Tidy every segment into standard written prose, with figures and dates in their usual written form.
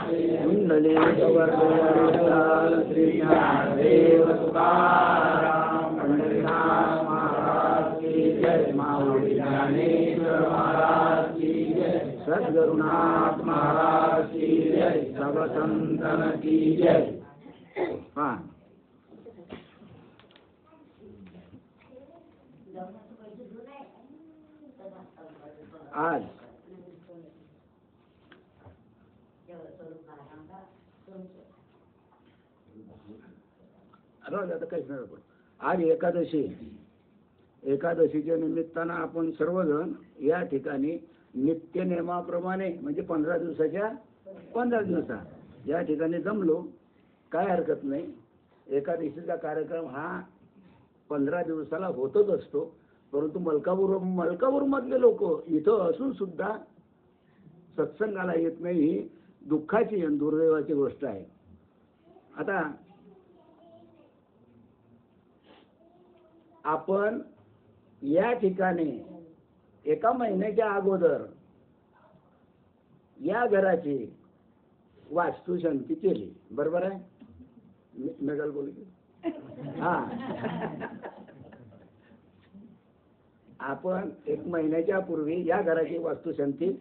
कुंडली गवर्धन श्री ज्ञानदेव तुकाराम पंढरीनाथ महाराज की जय। माऊली ज्ञानेश्वर महाराज की जय। सद्गुरुनाथ महाराज की जय। सब संतन की जय। हाँ आज आता काहीच नाही. आज एकादशी. एकादशीच्या निमित्तानं आपण सर्वजण या ठिकाणी नित्य नियमाप्रमाणे म्हणजे 15 दिवसाच्या 15 दिवसा या ठिकाणी जमलो. काय हरकत नाही. एकादशीचा कार्यक्रम हा 15 दिवसाला होतच असतो. परंतु मलकापूर मधले लोक इथं असून सुद्धा सत्संगाला येत नाही, ही दुःखाची आणि दुर्दैवाची गोष्ट आहे. आता आपण या ठिकाणी एका महिन्याच्या अगोदर या घराची वास्तुशांती केली. बरोबर आहे. मेघाल बोलली. हा आपण 1 महिन्याच्या पूर्वी या घराची वास्तुशांती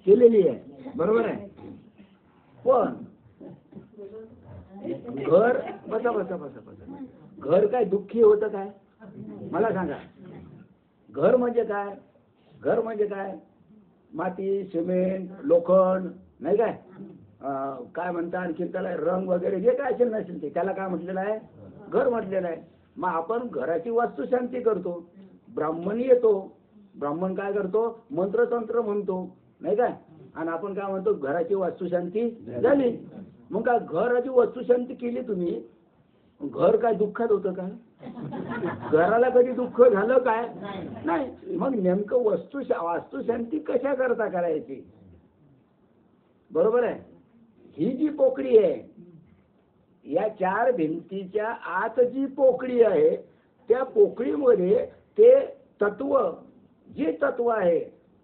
केलेली आहे. बरोबर आहे. पण घर बसा बसा बसा बसा घर काय दुःखी होतं काय मला सांगा. घर म्हणजे काय? घर म्हणजे काय? माती, सिमेंट, लोखंड नाही काय काय म्हणता आणखी त्याला रंग वगैरे जे काय असेल नसेल ते त्याला काय म्हटलेलं आहे? घर म्हटलेलं आहे. मग आपण घराची वास्तुशांती करतो. ब्राह्मण येतो. ब्राह्मण काय करतो? मंत्रतंत्र म्हणतो नाही काय. आणि आपण काय म्हणतो? घराची वास्तुशांती झाली. मग काय घराची वास्तुशांती केली तुम्ही, घर काय दुःखात होतं काय? घराला कधी दुःख झालं काय? नाही. मग नेमकं वास्तुशांती कशा करता करायची? बरोबर आहे. ही जी पोकळी आहे, या 4 भिंतीच्या आत जी पोकळी आहे, त्या पोकळीमध्ये ते तत्व, जे तत्व आहे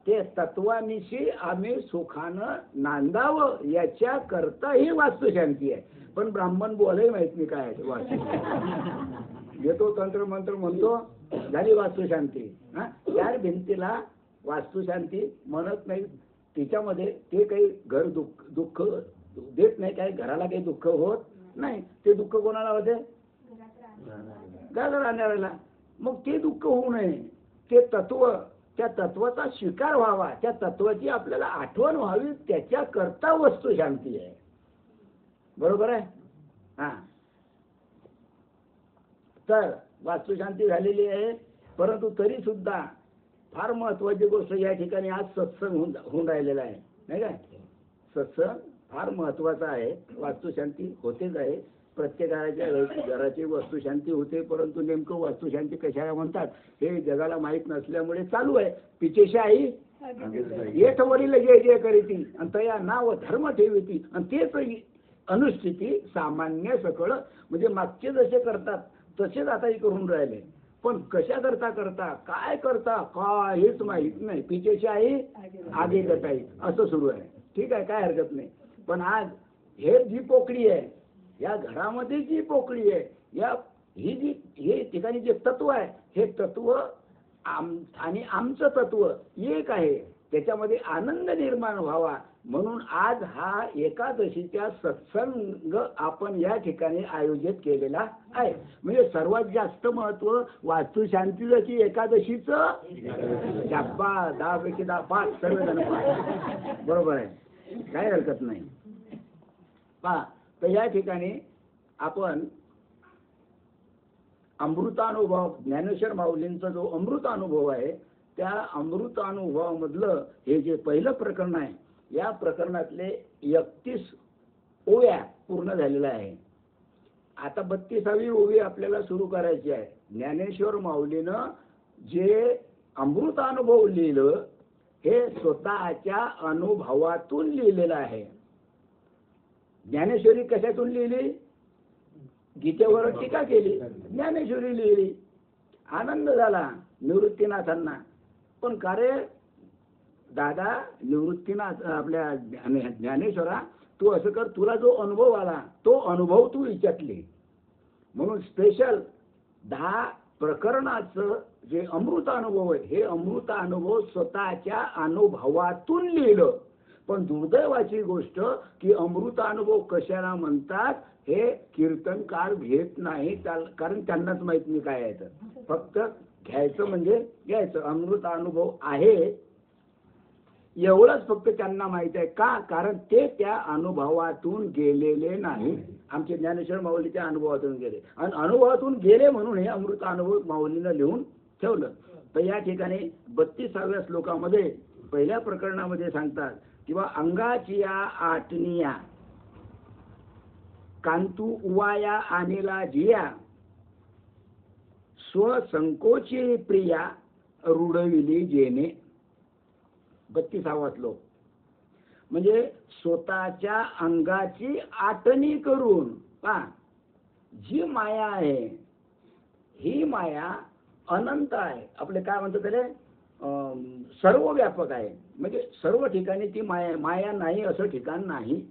ते तत्वानिशी आम्ही सुखानं नांदावं याच्या करता ही वास्तुशांती आहे. पण ब्राह्मण बोलाही माहित नाही काय आहे वास्तु. येतो तंत्र मंत्र म्हणतो, झाली वास्तुशांती. 4 भिंतीला वास्तुशांती म्हणत नाही. तिच्यामध्ये ते काही घर दुःख देत नाही. काही घराला काही दुःख होत नाही. ते दुःख कोणाला होते? घराला राहणाऱ्याला. मग ते दुःख होऊ नये, ते तत्व, त्या तत्वाचा स्वीकार व्हावा, त्या तत्वाची आपल्याला आठवण व्हावी, त्याच्या करता वस्तुशांती आहे. बरोबर आहे. हा तर वास्तुशांती झालेली आहे. परंतु तरी सुद्धा फार महत्वाची गोष्ट या ठिकाणी आज सत्संग होऊन राहिलेला आहे नाही काय. सत्संग फार महत्वाचा आहे. वास्तुशांती होतेच आहे. प्रत्येकाच्या घराची वास्तुशांती होते. परंतु नेमकं वास्तुशांती कशाला म्हणतात हे जगाला माहीत नसल्यामुळे चालू आहे. पिचेशाही येठ वडील जय जय करीती आणि तया नाव धर्म ठेवीती आणि तेच अनुष्ठिती सामान्य सकळ. म्हणजे मागचे जसे करतात तसेच आताही करून राहिले. पण कशा करता काय करता काय हेच माहीत नाही. पिचेशाही आगे गटाई असं सुरू आहे. ठीक आहे, काय हरकत नाही. पण आज हे जी पोकळी आहे, या घरामध्ये जी पोकळी आहे, ही जी हे ठिकाणी जे तत्व आहे, हे तत्व आणि आमचं तत्व एक आहे. त्याच्यामध्ये आनंद निर्माण व्हावा म्हणून आज हा एकादशीचा सत्संग आपण या ठिकाणी आयोजित केलेला आहे. म्हणजे सर्वात जास्त महत्व वास्तुशांतीचं की एकादशीचं? 10 पैकी 10 5 सर्वजण पाच. बरोबर आहे, काय हरकत नाही. पहा, तर या ठिकाणी आपण अमृतानुभव, ज्ञानेश्वर माऊलींचा जो अमृतानुभव आहे, त्या अमृतानुभवामधलं हे जे पहिलं प्रकरण आहे, या प्रकरणातले 31 ओव्या पूर्ण झालेल्या आहे. आता 32वी ओवी आपल्याला सुरू करायची आहे. ज्ञानेश्वर माऊलीनं जे अमृतानुभव लिहिलं हे स्वतःच्या अनुभवातून लिहिलेलं आहे. ज्ञानेश्वरी कशातून लिहिली? गीतेवर टीका केली, ज्ञानेश्वरी लिहिली. आनंद झाला निवृत्तीनाथांना. पण का रे दादा, निवृत्तीनाथ आपल्या ज्ञानेश्वरा तू असं कर, तुला जो अनुभव आला तो अनुभव तू विचारले. म्हणून स्पेशल 10 प्रकरणाचं जे अमृत अनुभव आहे, हे अमृत अनुभव स्वतःच्या अनुभवातून लिहिलं. पण दुर्दैवाची गोष्ट की अमृत अनुभव कशाला म्हणतात हे कीर्तनकार घेत नाही, कारण त्यांनाच माहित नाही काय आहे. तर फक्त घ्यायचं म्हणजे घ्यायचं. अमृत अनुभव आहे एवढंच फक्त त्यांना माहित आहे. का? कारण ते त्या अनुभवातून गेलेले नाही. आमचे ज्ञानेश्वर माऊलीच्या अनुभवातून गेले आणि अनुभवातून गेले म्हणून हे अमृत अनुभव माऊलीनं लिहून ठेवलं. तर या ठिकाणी 32व्या श्लोकामध्ये पहिल्या प्रकरणामध्ये सांगतात किंवा अंगाची आटनिया कांतू उवाया आणेला जिया स्वसंकोची प्रिया रुडविली जेने. 32वा श्लोक म्हणजे स्वतःच्या अंगाची आटणी करून पहा, जी माया आहे ही माया अनंत आहे. आपले काय म्हणतात त्याला सर्व व्यापक आहे. म्हणजे सर्व ठिकाणी ती माया, माया नाही असं ठिकाण नाही.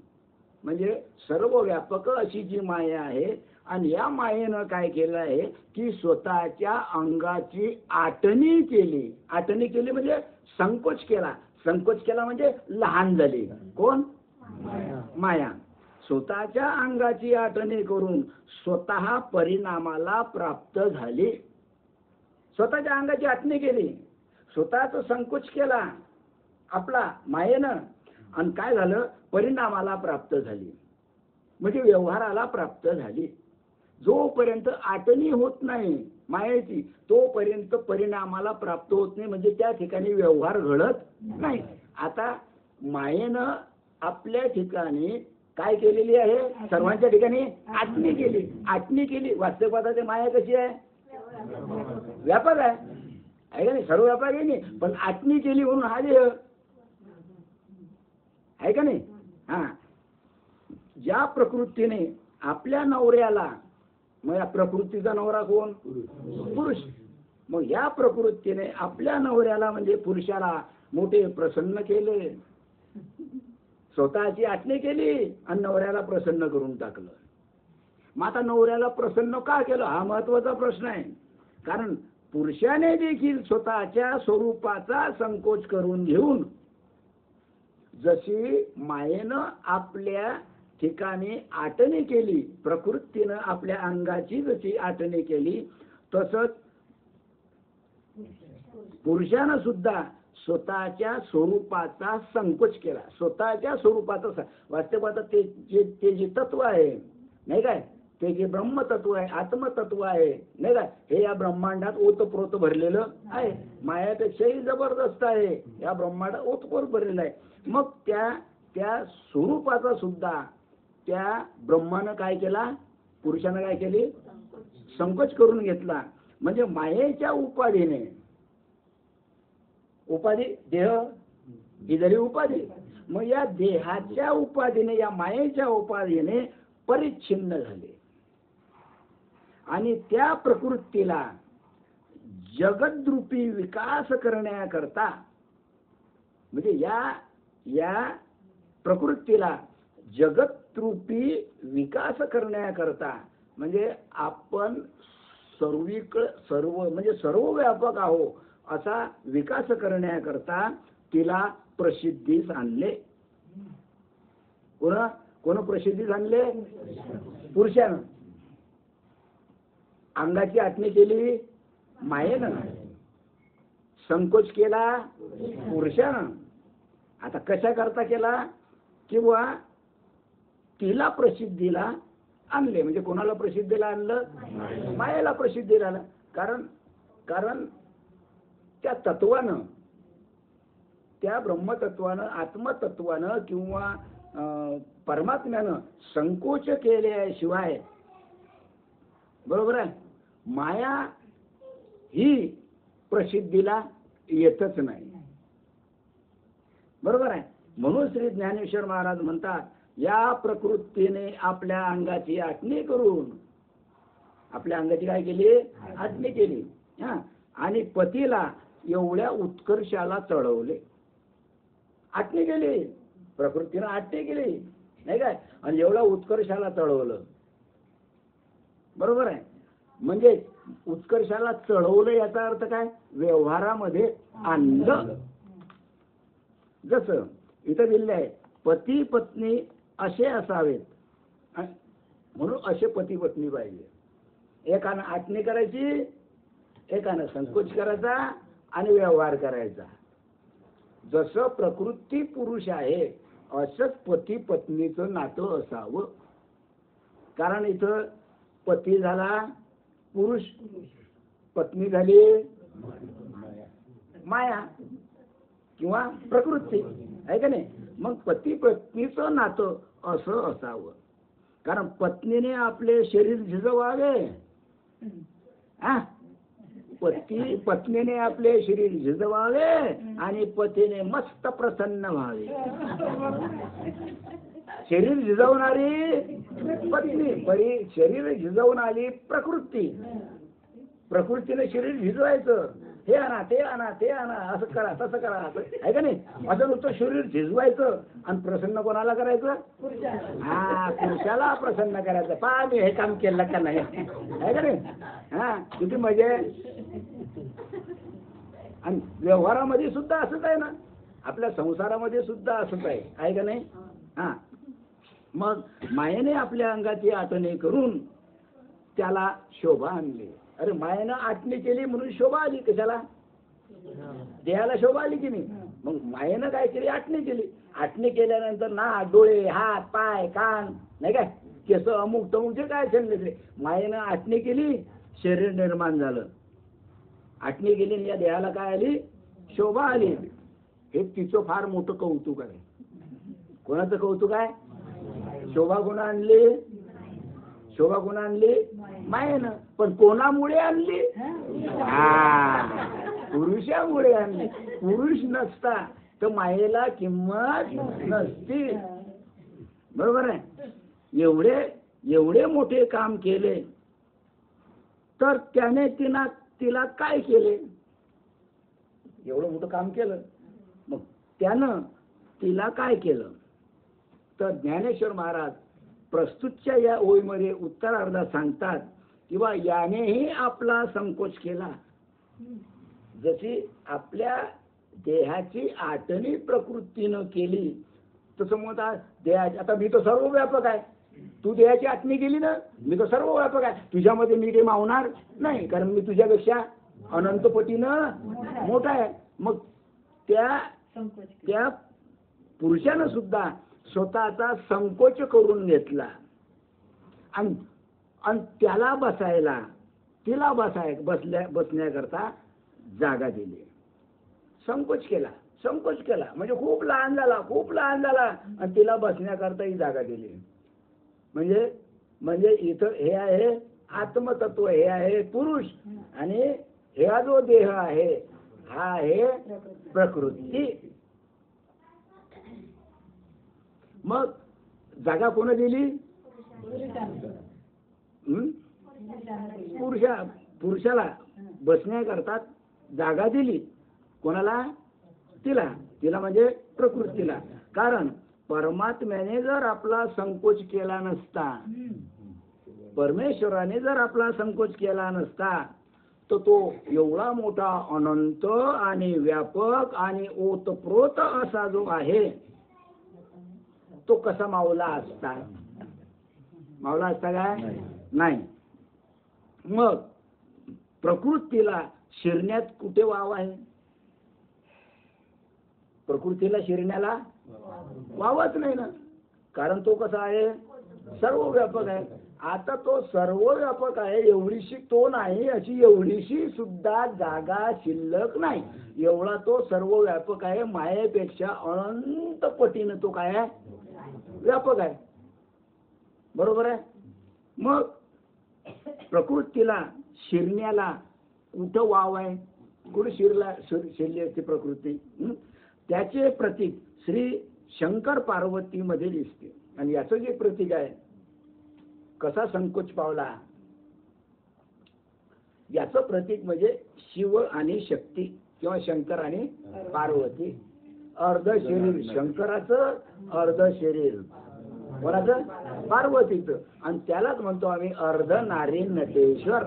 म्हणजे सर्व व्यापक अशी जी माया आहे आणि या मायेनं काय केलं आहे की स्वतःच्या अंगाची आटणी केली. आटणी केली म्हणजे संकोच केला. संकोच केला म्हणजे लहान झाली. कोण? माया. स्वतःच्या अंगाची आटणी करून स्वतः परिणामाला प्राप्त झाली. स्वतःच्या अंगाची आटणी केली, स्वतःचा संकोच केला आपला मायेनं आणि काय झालं? परिणामाला प्राप्त झाली. म्हणजे व्यवहाराला प्राप्त झाली. जोपर्यंत आटणी होत नाही मायेची तोपर्यंत परिणामाला प्राप्त होत नाही. म्हणजे त्या ठिकाणी व्यवहार घडत नाही. आता मायेनं आपल्या ठिकाणी काय केलेली आहे? सर्वांच्या ठिकाणी आटणी केली. आटणी केली. वास्तविकता ते माया कशी आहे? व्यापक आहे का नाही? सर्व व्यापक आहे नाही, पण आटणी केली म्हणून हा देह आहे का नाही? हा, ज्या प्रकृतीने आपल्या नवऱ्याला, मग या प्रकृतीचा नवरा कोण? पुरुष. मग या प्रकृतीने आपल्या नवऱ्याला म्हणजे पुरुषाला मोठे प्रसन्न केले, स्वतःची आटणी केली आणि नवऱ्याला प्रसन्न करून टाकलं. मग आता नवऱ्याला प्रसन्न का केलं हा महत्वाचा प्रश्न आहे. कारण पुरुषाने देखील स्वतःच्या स्वरूपाचा संकोच करून घेऊन जशी मायेनं आपल्या ठिकाणी आटणी केली, प्रकृतीनं आपल्या अंगाची जशी आटणी केली, तसंच पुरुषानं सुद्धा स्वतःच्या स्वरूपाचा संकोच केला. स्वतःच्या स्वरूपाचा वास्तवात ते जे तत्व आहे नाही काय, ते जे ब्रह्मतत्व आहे, आत्मतत्व आहे नाही का, हे या ब्रह्मांडात ओतप्रोत भरलेलं आहे. मायापेक्षाही जबरदस्त आहे या ब्रह्मांडात ओतप्रोत भरलेलं आहे. मग त्या स्वरूपाचा सुद्धा त्या ब्रह्मानं काय केला? पुरुषानं काय केली? संकोच करून घेतला. म्हणजे मायेच्या उपाधीने, उपाधी देह ही जरी उपाधी, मग या देहाच्या उपाधीने, या मायेच्या उपाधीने परिच्छिन्न झाले आणि त्या प्रकृतीला जगद्रूपी विकास करण्याकरता, म्हणजे या प्रकृतीला जगद्रूपी विकास करण्याकरता, म्हणजे आपण सर्व म्हणजे सर्व व्यापक आहो असा विकास करण्याकरता तिला प्रसिद्धीस आणले. कोण प्रसिद्धीस आणले? पुरुषानं. अंगाची आटणी केली मायेनं, संकोच केला पुरुषानं. आता कशा करता केला? किंवा तिला प्रसिद्धीला आणले. म्हणजे कोणाला प्रसिद्धीला आणलं? मायेला प्रसिद्धीला आणलं. कारण त्या तत्वानं, त्या ब्रह्मतत्वानं, आत्मतत्वानं किंवा परमात्म्यानं संकोच केल्याशिवाय, बरोबर आहे, माया ही प्रसिद्धीला येतच नाही. बरोबर आहे. म्हणून श्री ज्ञानेश्वर महाराज म्हणतात, या प्रकृतीने आपल्या अंगाची आटणी करून, आपल्या अंगाची काय केली? आटणी केली. हा, आणि पतीला एवढ्या उत्कर्षाला चढवले. आटणी केली, प्रकृतीनं आटणी केली नाही का. आणि एवढा उत्कर्षाला चढवलं. बरोबर आहे. म्हणजे उत्कर्षाला चढवलं याचा अर्थ काय, व्यवहारामध्ये आणलं. जसं इथं दिलेलं आहे, पती पत्नी असे असावेत, म्हणून असे पती पत्नी पाहिजे. एकानं आटणी करायची, एकानं संकोच करायचा आणि व्यवहार करायचा. जसं प्रकृती पुरुष आहे असंच पती पत्नीचं नातं असावं. कारण इथं पती झाला पुरुष, पत्नी झाली माया किंवा प्रकृती, आहे का नाही. मग पती पत्नीचं नातं असं असावं. कारण पत्नीने आपले शरीर झिजवावे, पत्नीने आपले शरीर झिजवावे आणि पतीने मस्त प्रसन्न व्हावे. शरीर झिजवणारी पत्नी, शरीर झिजवून आली प्रकृती, प्रकृतीने शरीर झिजवायचं. हे आणा, ते आणा, ते आणा, असं करा, तसं करा, असं आहे का नाही. असं नुसतं शरीर झिजवायचं आणि प्रसन्न कोणाला करायचं, पुरुषाला प्रसन्न करायचं. पहा मी हे काम केलं का नाही, आहे का नाही. किती मजा आहे. आणि व्यवहारामध्ये सुद्धा असंच आहे ना, आपल्या संसारामध्ये सुद्धा असंच आहे का नाही. मग मायेने आपल्या अंगाची आटणी करून त्याला शोभा आणली. अरे मायेनं आटणी केली म्हणून शोभा आली. कशाला, देहाला शोभा आली की नाही. मग मायेनं काय केली, आटणी केली. आटणी केल्यानंतर नाक, डोळे, हात, पाय, कान, नाही काय, केस, अमुक तमुक जे काय सांगितले, मायेनं आटणी केली, शरीर निर्माण झालं. आटणी केली आणि या देहाला काय आली, शोभा आली. हे तिचं फार मोठं कौतुक आहे. कोणाचं कौतुक आहे. शोभा कोणा आणली, शोभा कोणा आणली, मायेनं. पण कोणामुळे आणली, पुरुषामुळे आणली. पुरुष नसता तर मायेला किंमत नसती. बरोबर आहे. एवढे मोठे काम केले तर त्याने तिला काय केले, एवढं मोठं काम केलं, मग त्यानं तिला काय केलं. तर ज्ञानेश्वर महाराज प्रस्तुतच्या या ओळीमध्ये उत्तरार्धात सांगतात किंवा यानेही आपला संकोच केला. जशी आपल्या देहाची आटणी प्रकृतीनं केली तसं मग देहाची, आता मी तर सर्व व्यापक आहे, तू देहाची आटणी केली ना, मी तर सर्व व्यापक आहे, तुझ्यामध्ये मी काही मावणार नाही, कारण मी तुझ्यापेक्षा अनंतपटीनं मोठा आहे. मग त्या पुरुषानं सुद्धा स्वतःचा संकोच करून घेतला आणि त्याला बसायला, तिला बसण्याकरता जागा दिली. संकोच केला म्हणजे खूप लहान झाला आणि तिला बसण्याकरता ही जागा दिली. म्हणजे इथं हे आहे आत्मतत्व, हे आहे पुरुष, आणि हा जो देह आहे हा आहे प्रकृती. मग जागा कोण दिली, पुरुषाला बसण्याकरता जागा दिली. कोणाला, तिला म्हणजे प्रकृतीला. कारण परमात्म्याने जर आपला संकोच केला नसता, परमेश्वराने जर आपला संकोच केला नसता तर तो एवढा मोठा अनंत आणि व्यापक आणि ओतप्रोत असा जो आहे तो कसा मावला असता काय नाही. मग प्रकृतीला शिरण्यात कुठे वाव आहे, प्रकृतीला शिरण्याला वावच नाही ना, कारण तो कसा आहे, सर्व व्यापक आहे. आता तो सर्व व्यापक आहे, एवढीशी तो नाही, अशी एवढीशी सुद्धा जागा शिल्लक नाही. एवढा तो सर्व व्यापक आहे, मायेपेक्षा अनंत पटीने तो काय आहे, व्यापक आहे. बरोबर आहे. मग प्रकृतीला शिरण्याला कुठं वाव आहे, कुठे शिरली असते प्रकृती. त्याचे प्रतीक श्री शंकर पार्वती मध्ये दिसते. आणि याचं जे प्रतीक आहे, कसा संकोच पावला, याचं प्रतीक म्हणजे शिव आणि शक्ती किंवा शंकर आणि पार्वती. अर्ध शरीर शंकराचं, अर्ध शरीर कोणाचं? पार्वतीचं. आणि त्यालाच म्हणतो आम्ही अर्धनारी नटेश्वर.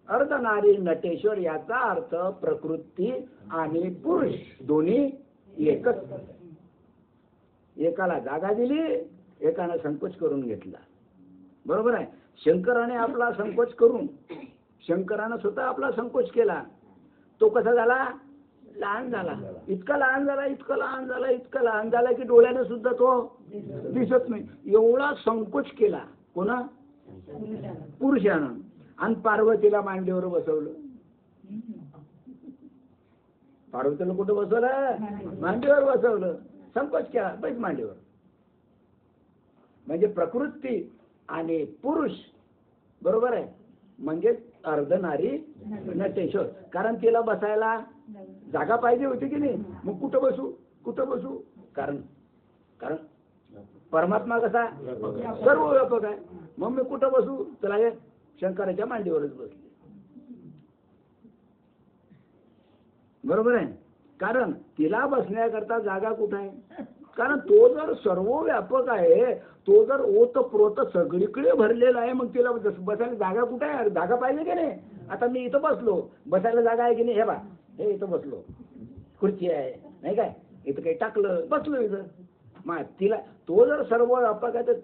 अर्धनारी नटेश्वर याचा अर्थ प्रकृती आणि पुरुष दोन्ही एकच. एकाला जागा दिली, एकानं संकोच करून घेतला. बरोबर आहे. शंकराने आपला संकोच करून, शंकरानं स्वतः आपला संकोच केला. तो कसा झाला? लहान झाला. इतका लहान झाला, इतका लहान झाला, इतका लहान झाला की डोळ्याने सुद्धा तो दिसत नाही. एवढा संकोच केला कोणा? पुरुषानं. आणि पार्वतीला मांडीवर बसवलं. पार्वतीला कुठं बसवलं? मांडीवर बसवलं. संकोच केला, बैठ मांडीवर. म्हणजे प्रकृती आणि पुरुष, बरोबर आहे, म्हणजे अर्धनारी नटेश्वर. कारण तिला बसायला जागा पाहिजे होती की नाही. मग कुठं बसू, कुठं बसू? कारण कारण परमात्मा कसा? सर्व व्यापक आहे. मग मी कुठं बसू? चला हे शंकराच्या मांडीवरच बसले. बरोबर आहे. कारण तिला बसण्याकरता जागा कुठं आहे? कारण तो जर सर्व व्यापक आहे, तो जर ओतप्रोत सगळीकडे भरलेला आहे, मग तिला बसायला जागा कुठे आहे? जागा पाहिजे की नाही. आता मी इथं बसलो, बसायला जागा आहे की नाही? हे बा, हे इथं बसलो, खुर्ची आहे नाही काय, इथं काही टाकलं, बसलो इथं. मग तिला तो जर सर्व व्यापक आहे तर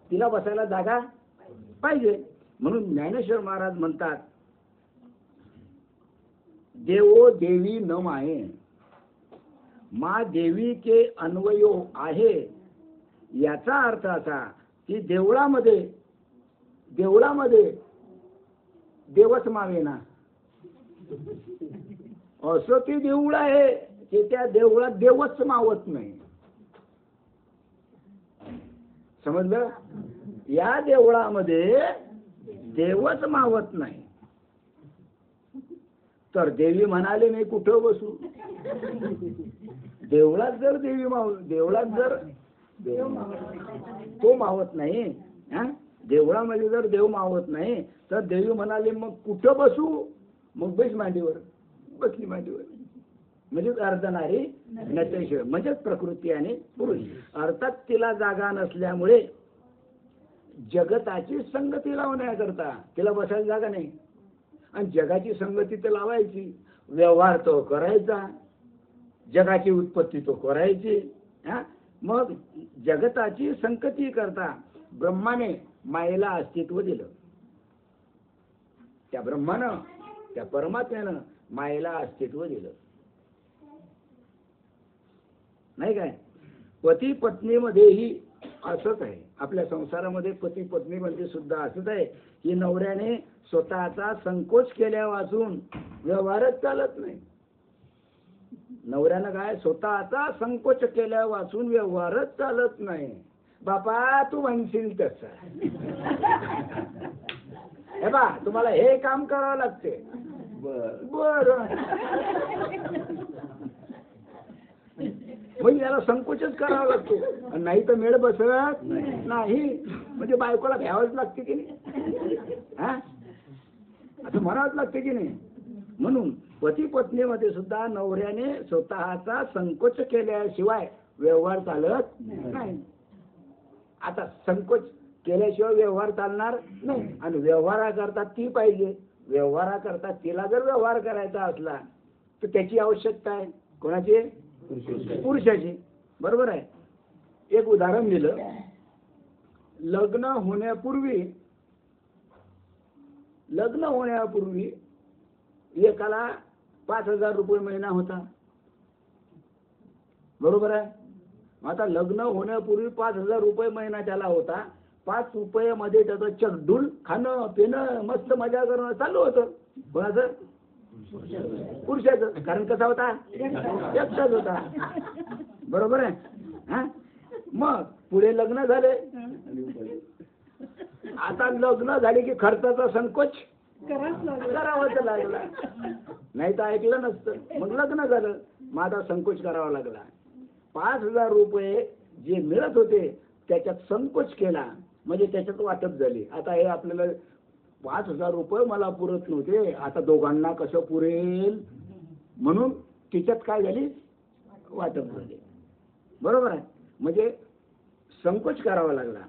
तिला बसायला जागा पाहिजे. म्हणून ज्ञानेश्वर महाराज म्हणतात, देवो देवी न माये, मा देवी के अन्वयो आहे. याचा अर्थ असा की देवळामध्ये देवच मावेना, असं ते देऊळ आहे की त्या देवळात देवच मावत नाही. समजलं? या देवळामध्ये देवच मावत नाही. तर देवी म्हणाले मी कुठं बसू? देवळात जर देवी देवळात जर तो मावत नाही, देवळामध्ये जर देव मावत नाही, तर देवी म्हणाले मग कुठं बसू? मग बैस मांडीवर. बसली मांडीवर. म्हणजे अर्धनारी नटेश्वर, म्हणजे प्रकृती आणि पुरुष. अर्थात तिला जागा नसल्यामुळे जगताची संगती लावण्याकरता तिला बसायला जागा नाही. आणि जगाची संगती तर लावायची, व्यवहार तो करायचा, जगाची उत्पत्ती तो करायची. मग जगताची संगती करता ब्रह्माने मायेला अस्तित्व दिलं. त्या ब्रह्मानं, त्या परमात्म्यानं मायेला अस्तित्व दिलं. नाही काय? पती पत्नीमध्येही असंच आहे. आपल्या संसारामध्ये पती पत्नीमध्ये सुद्धा असंच आहे की नवऱ्याने स्वतःचा संकोच केल्यापासून व्यवहारच चालत नाही. नवऱ्यानं काय? स्वतःचा संकोच केल्यापासून व्यवहारच चालत नाही. बापा तू म्हणशील तसं, हे बा तुम्हाला हे काम करावं लागते. बर म्हणजे याला संकोचच करावा लागतो, नाही तर मेळ बसत नाही. म्हणजे बायकोला घ्यावंच लागते की नाही, असं म्हणावंच लागते की नाही. म्हणून पती पत्नीमध्ये सुद्धा नवऱ्याने स्वतःचा संकोच केल्याशिवाय व्यवहार चालत नाही. आता संकोच केल्याशिवाय व्यवहार चालणार नाही. आणि व्यवहाराकरता ती पाहिजे. व्यवहाराकरता तिला जर व्यवहार करायचा असला तर त्याची आवश्यकता आहे. कोणाची? पुरुषाची. बरोबर आहे. एक उदाहरण दिलं. लग्न होण्यापूर्वी एकाला 5,000 रुपये महिना होता. बरोबर आहे. आता लग्न होण्यापूर्वी 5,000 रुपये महिना त्याला होता. 5 रुपयामध्ये त्याचं चकडूल खाणं पिणं मस्त मजा करणं चालू होतं. कोणाचं? पुरुषाचं. कारण कसा होता? एकटाच होता. बरोबर आहे. मग पुढे लग्न झाले. आता लग्न झाले की खर्चाचा संकोच करावाच लागला. नाही तर ऐकलं नसतं. मग लग्न झालं, मग आता संकोच करावा लागला. 5,000 रुपये जे मिळत होते त्याच्यात संकोच केला, म्हणजे त्याच्यात वाटप झाली. आता हे आपल्याला 5,000 रुपये मला पुरत नव्हते, आता दोघांना कसं पुरेल म्हणून तिच्यात काय झाली? वाटप झाली. बरोबर आहे. म्हणजे संकोच करावा लागला.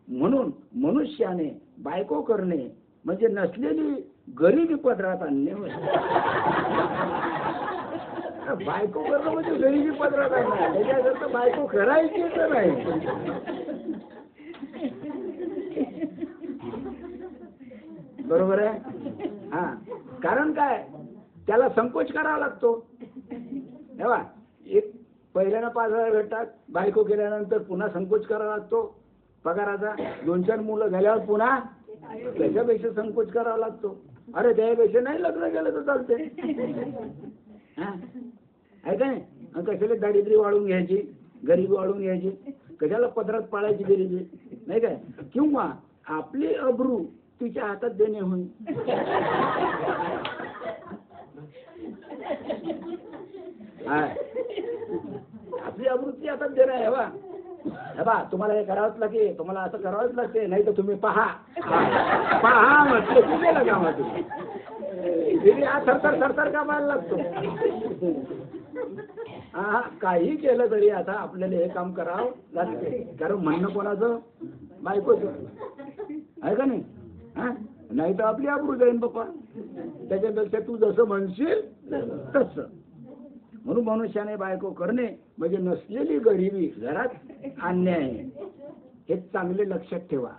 म्हणून मनुष्याने बायको करणे म्हणजे नसलेली गरिबी पदरात आणणे. बायको करणं म्हणजे गरिबी पदरात आणणं, त्याच्याकरता बायको करायची तर नाही. बरोबर आहे. हा, कारण काय, त्याला संकोच करावा लागतो. तेव्हा एक पहिल्यानं 5,000 भेटतात, बायको केल्यानंतर पुन्हा संकोच करावा लागतो पगाराचा. 2-4 मुलं झाल्यावर पुन्हा त्याच्यापेक्षा संकोच करावा लागतो. अरे त्यापेक्षा नाही लग्न केलं तर चालते. हा, आहे का नाही. कशाला दारिद्र्य वाढवून घ्यायची, गरिबी वाढवून घ्यायची, कशाला पदरात पाळायची गरिबी, नाही काय. किंवा आपली अब्रू तिच्या हातात देणे होईल. आपली अब्रूची हातात देणं आहे. बा तुम्हाला हे करावंच लागते, तुम्हाला असं करावंच लागते, नाही तर तुम्ही पहा पहा म्हटलं की गेलं कामा. तुम्ही हा थरथर थरथर कामाला लागतो. हा, काही केलं तरी आता आपल्याला हे काम करावं लागते. कारण म्हणणं कोणाचं, बायकोचं, आहे का नाही. हा, नाही तर आपली अब्रू जाईन बाप्पा. त्याच्यापेक्षा तू जसं म्हणशील तसं. म्हणून मनुष्याने बायको करणे म्हणजे नसलेली गरिबी घरात आणणे आहे. हे चांगले लक्षात ठेवा.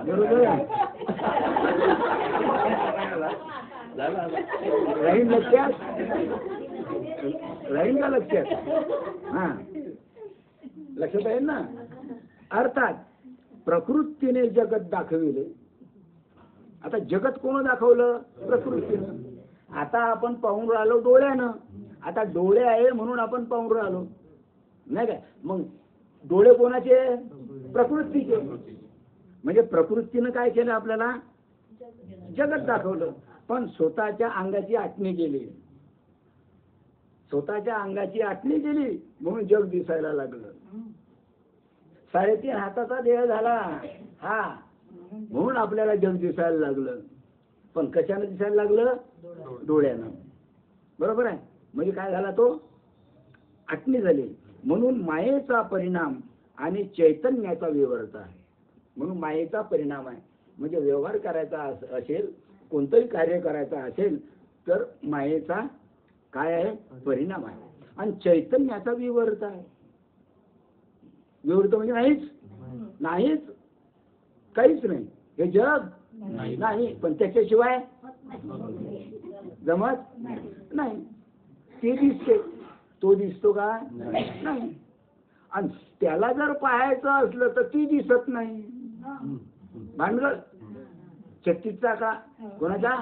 बरोबर राहील लक्षात, राहील का लक्षात. हा, लक्षात आहे ना. अर्थात प्रकृतीने जगत दाखविले. आता जगत कोण दाखवलं, प्रकृतीनं. आता आपण पाहून राहिलो डोळ्यानं. आता डोळे आहे म्हणून आपण पाहून राहिलो, नाही काय. मग डोळे कोणाचे, प्रकृतीचे. म्हणजे प्रकृतीनं काय केलं, आपल्याला जगत दाखवलं. पण स्वतःच्या अंगाची आटणी केली, स्वतःच्या अंगाची आटणी केली म्हणून जग दिसायला लागलं. 3.5 हाताचा देह झाला हा, म्हणून आपल्याला जग दिसायला लागलं. पण कशानं दिसायला लागलं, डोळ्यानं. बरोबर आहे. म्हणजे काय झाला, तो आटणी झाली. म्हणून मायेचा परिणाम आणि चैतन्याचा विवर्त आहे. म्हणून मायेचा परिणाम आहे. म्हणजे व्यवहार करायचा असेल, कोणतंही कार्य करायचं असेल तर मायेचा काय आहे, परिणाम आहे. आणि चैतन्याचा विवर्त आहे. विवर्त म्हणजे नाहीच, काहीच नाही. हे जग नाही, पण त्याच्याशिवाय जमत नाही. ते दिसते, तो दिसतो का, नाही. आणि त्याला जर पाहायचं असलं तर ती दिसत नाही. भानगड 36चा का कोणाचा.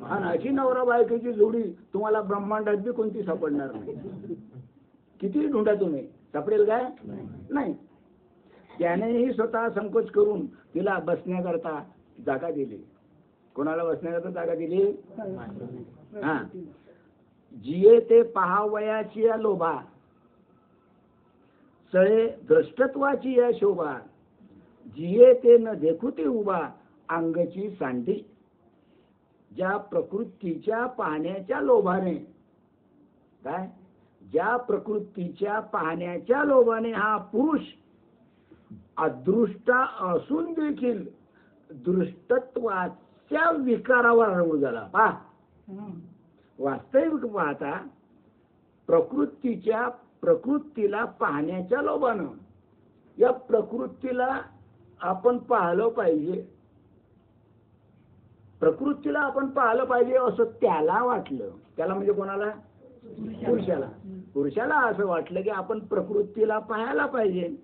आणि अशी नवरा बायकोची जोडी तुम्हाला ब्रह्मांडात बी कोणती सापडणार नाही. किती ढूंढा तुम्ही, सापडेल काय, नाही. त्यानेही स्वतः संकोच करून तिला बसण्याकरता जागा दिली. कोणाला बसण्याकरता जागा दिली, हा. जिये ते पहावयाची या लोभा, सळे द्रष्टत्वाची या शोभा, जिये ते न देखुते उभा, अंगची सांडी. ज्या प्रकृतीच्या पाहण्याच्या लोभाने, काय, ज्या प्रकृतीच्या पाहण्याच्या लोभाने हा पुरुष अदृष्ट असून देखील दृष्टत्वाच्या विकारावर आरूढ झाला. पहा, वास्तविक पाहता प्रकृतीला पाहण्याच्या लोभानं, या प्रकृतीला आपण पाहिलं पाहिजे, प्रकृतीला आपण पाहिलं पाहिजे असं त्याला वाटलं. त्याला म्हणजे कोणाला, पुरुषाला असं वाटलं की आपण प्रकृतीला पाहायला पाहिजे.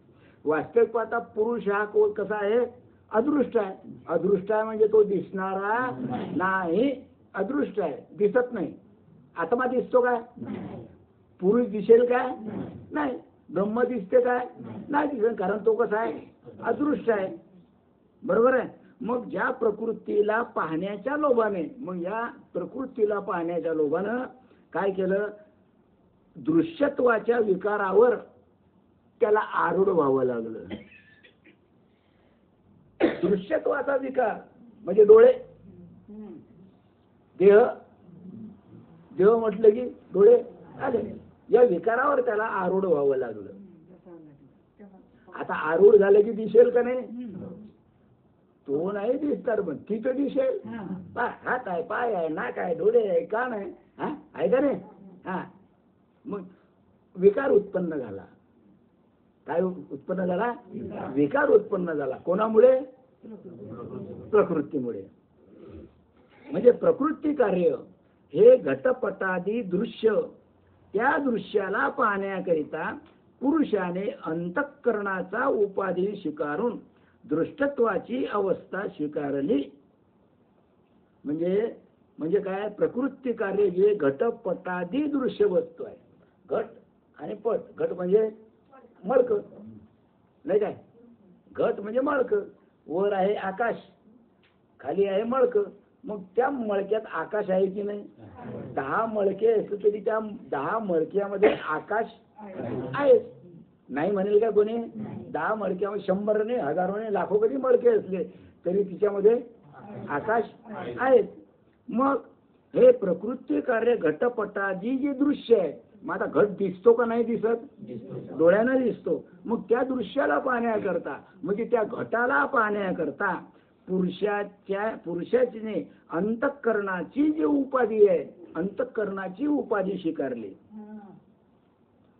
वास्तविक पाहता पुरुष हा कसा आहे, अदृष्ट आहे. अदृष्ट आहे म्हणजे तो दिसणारा नाही, अदृष्ट आहे, दिसत नाही. आत्मा दिसतो काय, पुरुष दिसेल काय, नाही. ब्रह्म दिसते काय, नाही दिसत, कारण तो कसा आहे, अदृष्ट आहे. बरोबर आहे. मग ज्या प्रकृतीला पाहण्याच्या लोभाने, मग या प्रकृतीला पाहण्याच्या लोभानं काय केलं, दृश्यत्वाच्या विकारावर त्याला आरूढ व्हावं लागलं. दृश्यत्वाचा विकार म्हणजे डोळे, देह म्हटलं की डोळे आले. या विकारावर त्याला आरूढ व्हावं लागलं. आता आरूढ झालं की दिसेल का नाही? तो नाही दिसणार पण तिथं दिसेल. हात आहे, पाय आहे, नाक आहे, डोळे आहे, कान आहे, हा आहे का नाही? हा मग विकार उत्पन्न झाला. काय उत्पन्न झाला? विकार उत्पन्न झाला. कोणामुळे? प्रकृतीमुळे. म्हणजे प्रकृती कार्य हे घटपटादी दृश्य, त्या दृश्याला पाहण्याकरिता पुरुषाने अंतःकरणाचा उपाधी स्वीकारून दृष्टत्वाची अवस्था स्वीकारली. म्हणजे काय? प्रकृती कार्य जे घटपटादी दृश्य वस्तू आहे. घट आणि पट. घट म्हणजे मळक, नाही काय? घट म्हणजे मळक. वर आहे आकाश, खाली आहे मळक. मग त्या मळक्यात आकाश आहे की नाही? 10 मळके असले तरी त्या 10 मळक्यामध्ये आकाश आहे. नाही म्हणेल का कोणी? 10 मळक्यामध्ये 100ने, हजारोने, लाखो कधी मळके असले तरी तिच्यामध्ये आकाश आहेत. मग हे प्रकृती कार्य घटपटादी जे दृश्य आहे, मग आता घट दिसतो का नाही दिसत? डोळ्यानं दिसतो. मग त्या दृश्याला पाहण्याकरता, म्हणजे त्या घटाला पाहण्याकरता पुरुषाने अंतःकरणाची जी उपाधी आहे, अंतःकरणाची उपाधी स्वीकारली.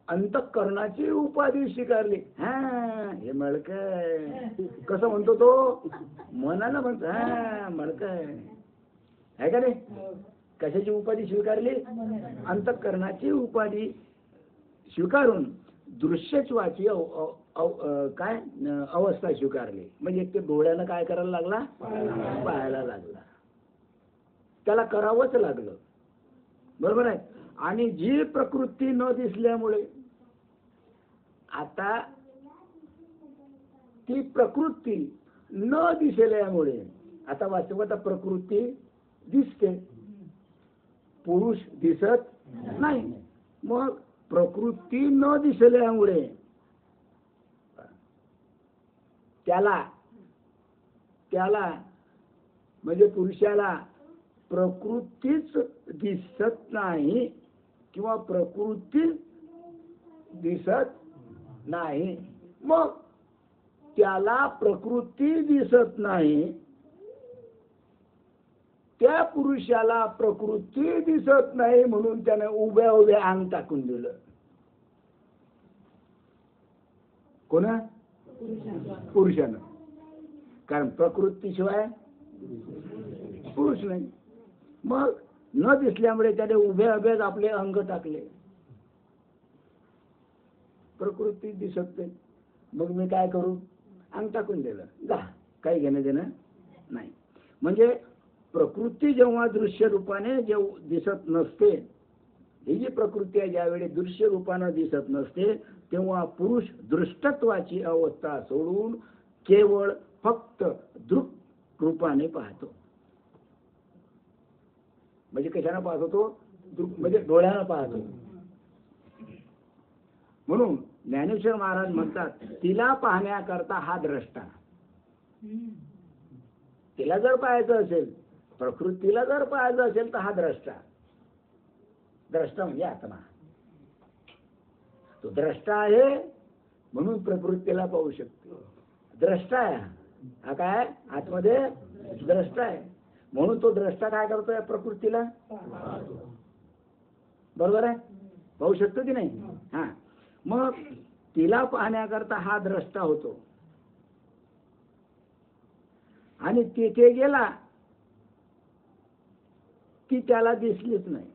अंतःकरणाची उपाधी स्वीकारली. हा हे मळक आहे. कसं म्हणतो तो? मनानं म्हणतो हा मळक आहे का नाही? कशाची उपाधी स्वीकारली? अंतःकरणाची उपाधी स्वीकारून दृश्यत्वाची काय अवस्था स्वीकारली. म्हणजे ते डोळ्यानं काय करायला लागला? पाहायला लागला. त्याला करावंच लागलं. बरोबर आहे. आणि जी प्रकृती न दिसल्यामुळे आता ती प्रकृती न दिसल्यामुळे आता वास्तवात प्रकृती दिसते, पुरुष दिसत नाही. मग प्रकृती न दिसल्यामुळे त्याला म्हणजे पुरुषाला प्रकृतीच दिसत नाही किंवा प्रकृती दिसत नाही. मग त्याला प्रकृती दिसत नाही, त्या पुरुषाला प्रकृती दिसत नाही म्हणून त्याने उभ्या उभ्या अंग टाकून दिलं. कोणा? पुरुषानं. कारण प्रकृतीशिवाय पुरुष नाही. मग न दिसल्यामुळे त्याने उभ्या उभ्याच आपले अंग टाकले. प्रकृती दिसत नाही, मग मी काय करू? अंग टाकून दिलं. जा, काही घेणं देणं नाही. म्हणजे प्रकृती जेव्हा दृश्य रूपाने दिसत नसते, ही जी प्रकृती आहे ज्यावेळी दृश्य रूपाने दिसत नसते, तेव्हा पुरुष दृष्टत्वाची अवस्था सोडून केवळ फक्त दृक् रूपाने पाहतो. म्हणजे कशाने पाहतो तो? म्हणजे डोळ्यानं पाहतो. म्हणून ज्ञानेश्वर महाराज म्हणतात, तिला पाहण्याकरता हा द्रष्टा. तिला जर पाहायचं असेल, प्रकृतीला जर पाहायचं असेल तर हा द्रष्टा. द्रष्टा म्हणजे आत्मा. तो द्रष्टा आहे म्हणून प्रकृतीला पाहू शकतो. द्रष्टा आहे हा. काय? आतमध्ये द्रष्टा आहे म्हणून तो द्रष्टा काय करतोय? प्रकृतीला बरोबर आहे, पाहू शकतो की नाही? हा. मग तिला पाहण्याकरता हा द्रष्टा होतो. आणि तिथे गेला की त्याला दिसलीच नाही.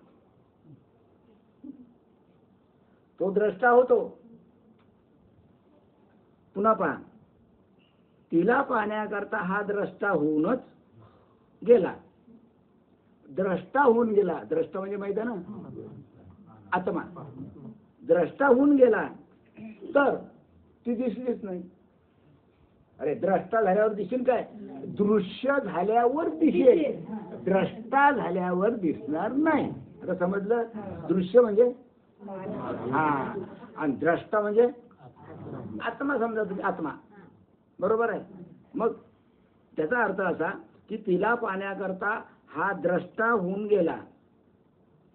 तो द्रष्टा होतो. पुन्हा पहा, तिला पाहण्याकरता हा द्रष्टा होऊनच गेला. द्रष्टा होऊन गेला. द्रष्टा म्हणजे माहित आहे ना? आत्मा. द्रष्टा होऊन गेला तर ती दिसलीच नाही. अरे द्रष्टा झाल्यावर दिसेल काय? दृश्य झाल्यावर दिसेल, द्रष्टा झाल्यावर दिसणार नाही. आता समजलं? दृश्य म्हणजे हा, आणि द्रष्टा म्हणजे आत्मा. समजा तुम्ही आत्मा. बरोबर आहे. मग त्याचा अर्थ असा की तिला पाहण्याकरता हा द्रष्टा होऊन गेला.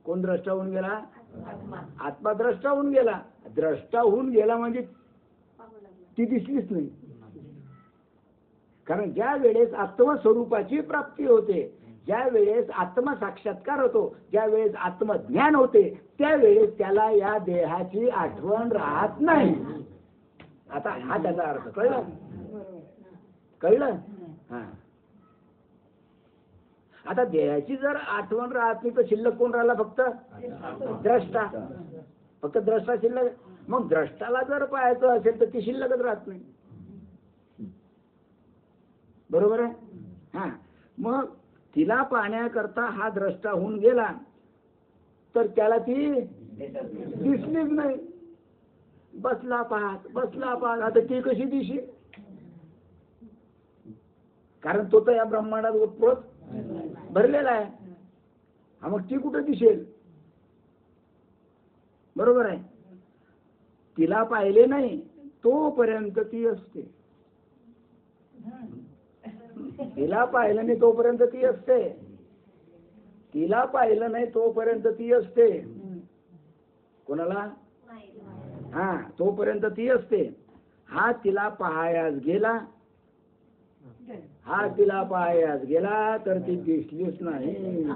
कोण द्रष्टा होऊन गेला? आत्मा द्रष्टा होऊन गेला. द्रष्टा होऊन गेला म्हणजे ती दिसलीच नाही. कारण ज्या वेळेस आत्मस्वरूपाची प्राप्ती होते, ज्या वेळेस आत्मसाक्षात्कार होतो, ज्या वेळेस आत्मज्ञान होते, त्यावेळेस त्याला या देहाची आठवण राहत नाही. आता हा त्याचा अर्थ कळलं? कळलं? हा. आता देहाची जर आठवण राहत नाही तर शिल्लक कोण राहिला? फक्त द्रष्टा. फक्त द्रष्टा शिल्लक. मग द्रष्टाला जर पाहायचं असेल तर ती शिल्लकच राहत नाही. बरोबर आहे? हा. मग तिला पाहण्याकरता हा द्रष्टा होऊन गेला तर त्याला ती दिसलीच नाही. बसला पाहत आता ती कशी दिशी? कारण तो तर या ब्रह्मांडात ओतप्रोत भरलेला आहे. हा, मग ती कुठे दिसेल? बरोबर आहे? तिला पाहिले नाही तोपर्यंत ती असते. तिला पाहिलं नाही तोपर्यंत ती असते. तिला पाहिलं नाही तोपर्यंत ती असते. कोणाला? हा, तोपर्यंत ती असते. हा तिला पाहायास गेला, हा तिला पाहायास गेला तर ती दिसलीच नाही.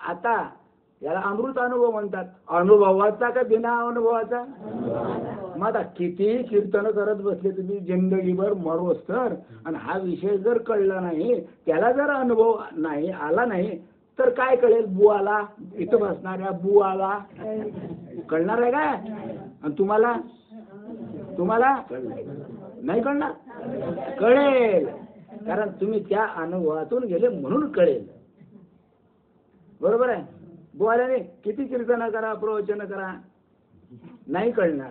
आता याला अमृत अनुभव म्हणतात. अनुभवाचा का बिना अनुभवाचा? मग आता किती कीर्तन करत बसले तुम्ही जिंदगीभर मरोस तर, आणि हा विषय जर कळला नाही, त्याला जर अनुभव नाही आला नाही तर काय कळेल? बुवाला, इथं बसणाऱ्या बुवाला कळणार आहे काय? आणि तुम्हाला नाही कळणार? कळेल, कारण तुम्ही त्या अनुभवातून गेले म्हणून कळेल. बरोबर आहे? बुवाल्याने किती कीर्तन करा, प्रवचन करा, नाही कळणार.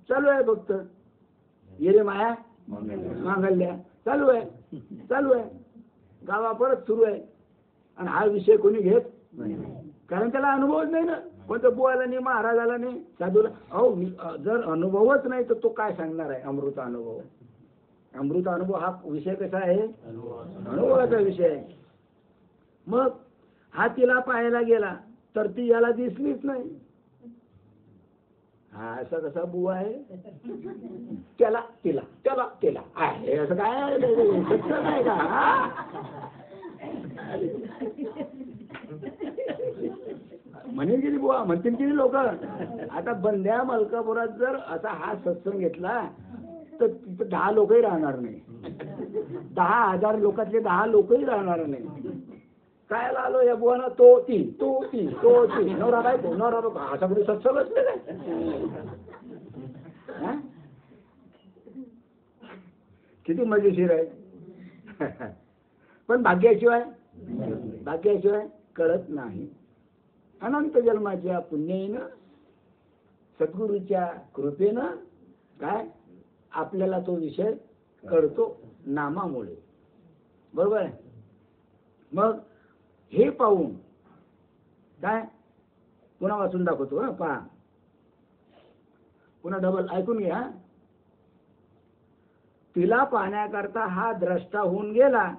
चालू आहे फक्त ये रे माया मांगल्या, चालू आहे गावा परत सुरू आहे. आणि हा विषय कोणी घेत नाही, कारण त्याला अनुभवच नाही ना. कोणत्या बुवाला नाही, महाराजाला नाही, साधूला. अहो, जर अनुभवच नाही तर तो काय सांगणार आहे? अमृत अनुभव. अमृत अनुभव हा विषय कसा आहे? अनुभवाचा विषय आहे. मग हा तिला पाहायला गेला तर ती याला दिसलीच नाही. हा असा कसा बुवा आहे? त्याला आहे असं काय? सत्य नाही का? म्हणेल की बुवा, म्हणतील की लोक. आता बंद्या मलकापुरात जर असा हा सत्संग घेतला तर तिथं 10 लोकही राहणार नाही. 10,000 लोकातले 10 लोकही राहणार नाही. काय आलो या बुवाना? तो ती नवरा बायको असा कुठे सत्संग असले काय? किती मजेशीर आहे. पण भाग्याशिवाय कळत नाही. अनंत जन्माच्या पुण्याईनं, सद्गुरूच्या कृपेनं काय आपल्याला तो विषय कळतो नामामुळे. बरोबर आहे? मग हे पाहून काय पुन्हा वाचून दाखवतो. हा, पहा, पुन्हा डबल ऐकून घ्या. तिला पाहण्याकरता हा द्रष्टा होऊन गेला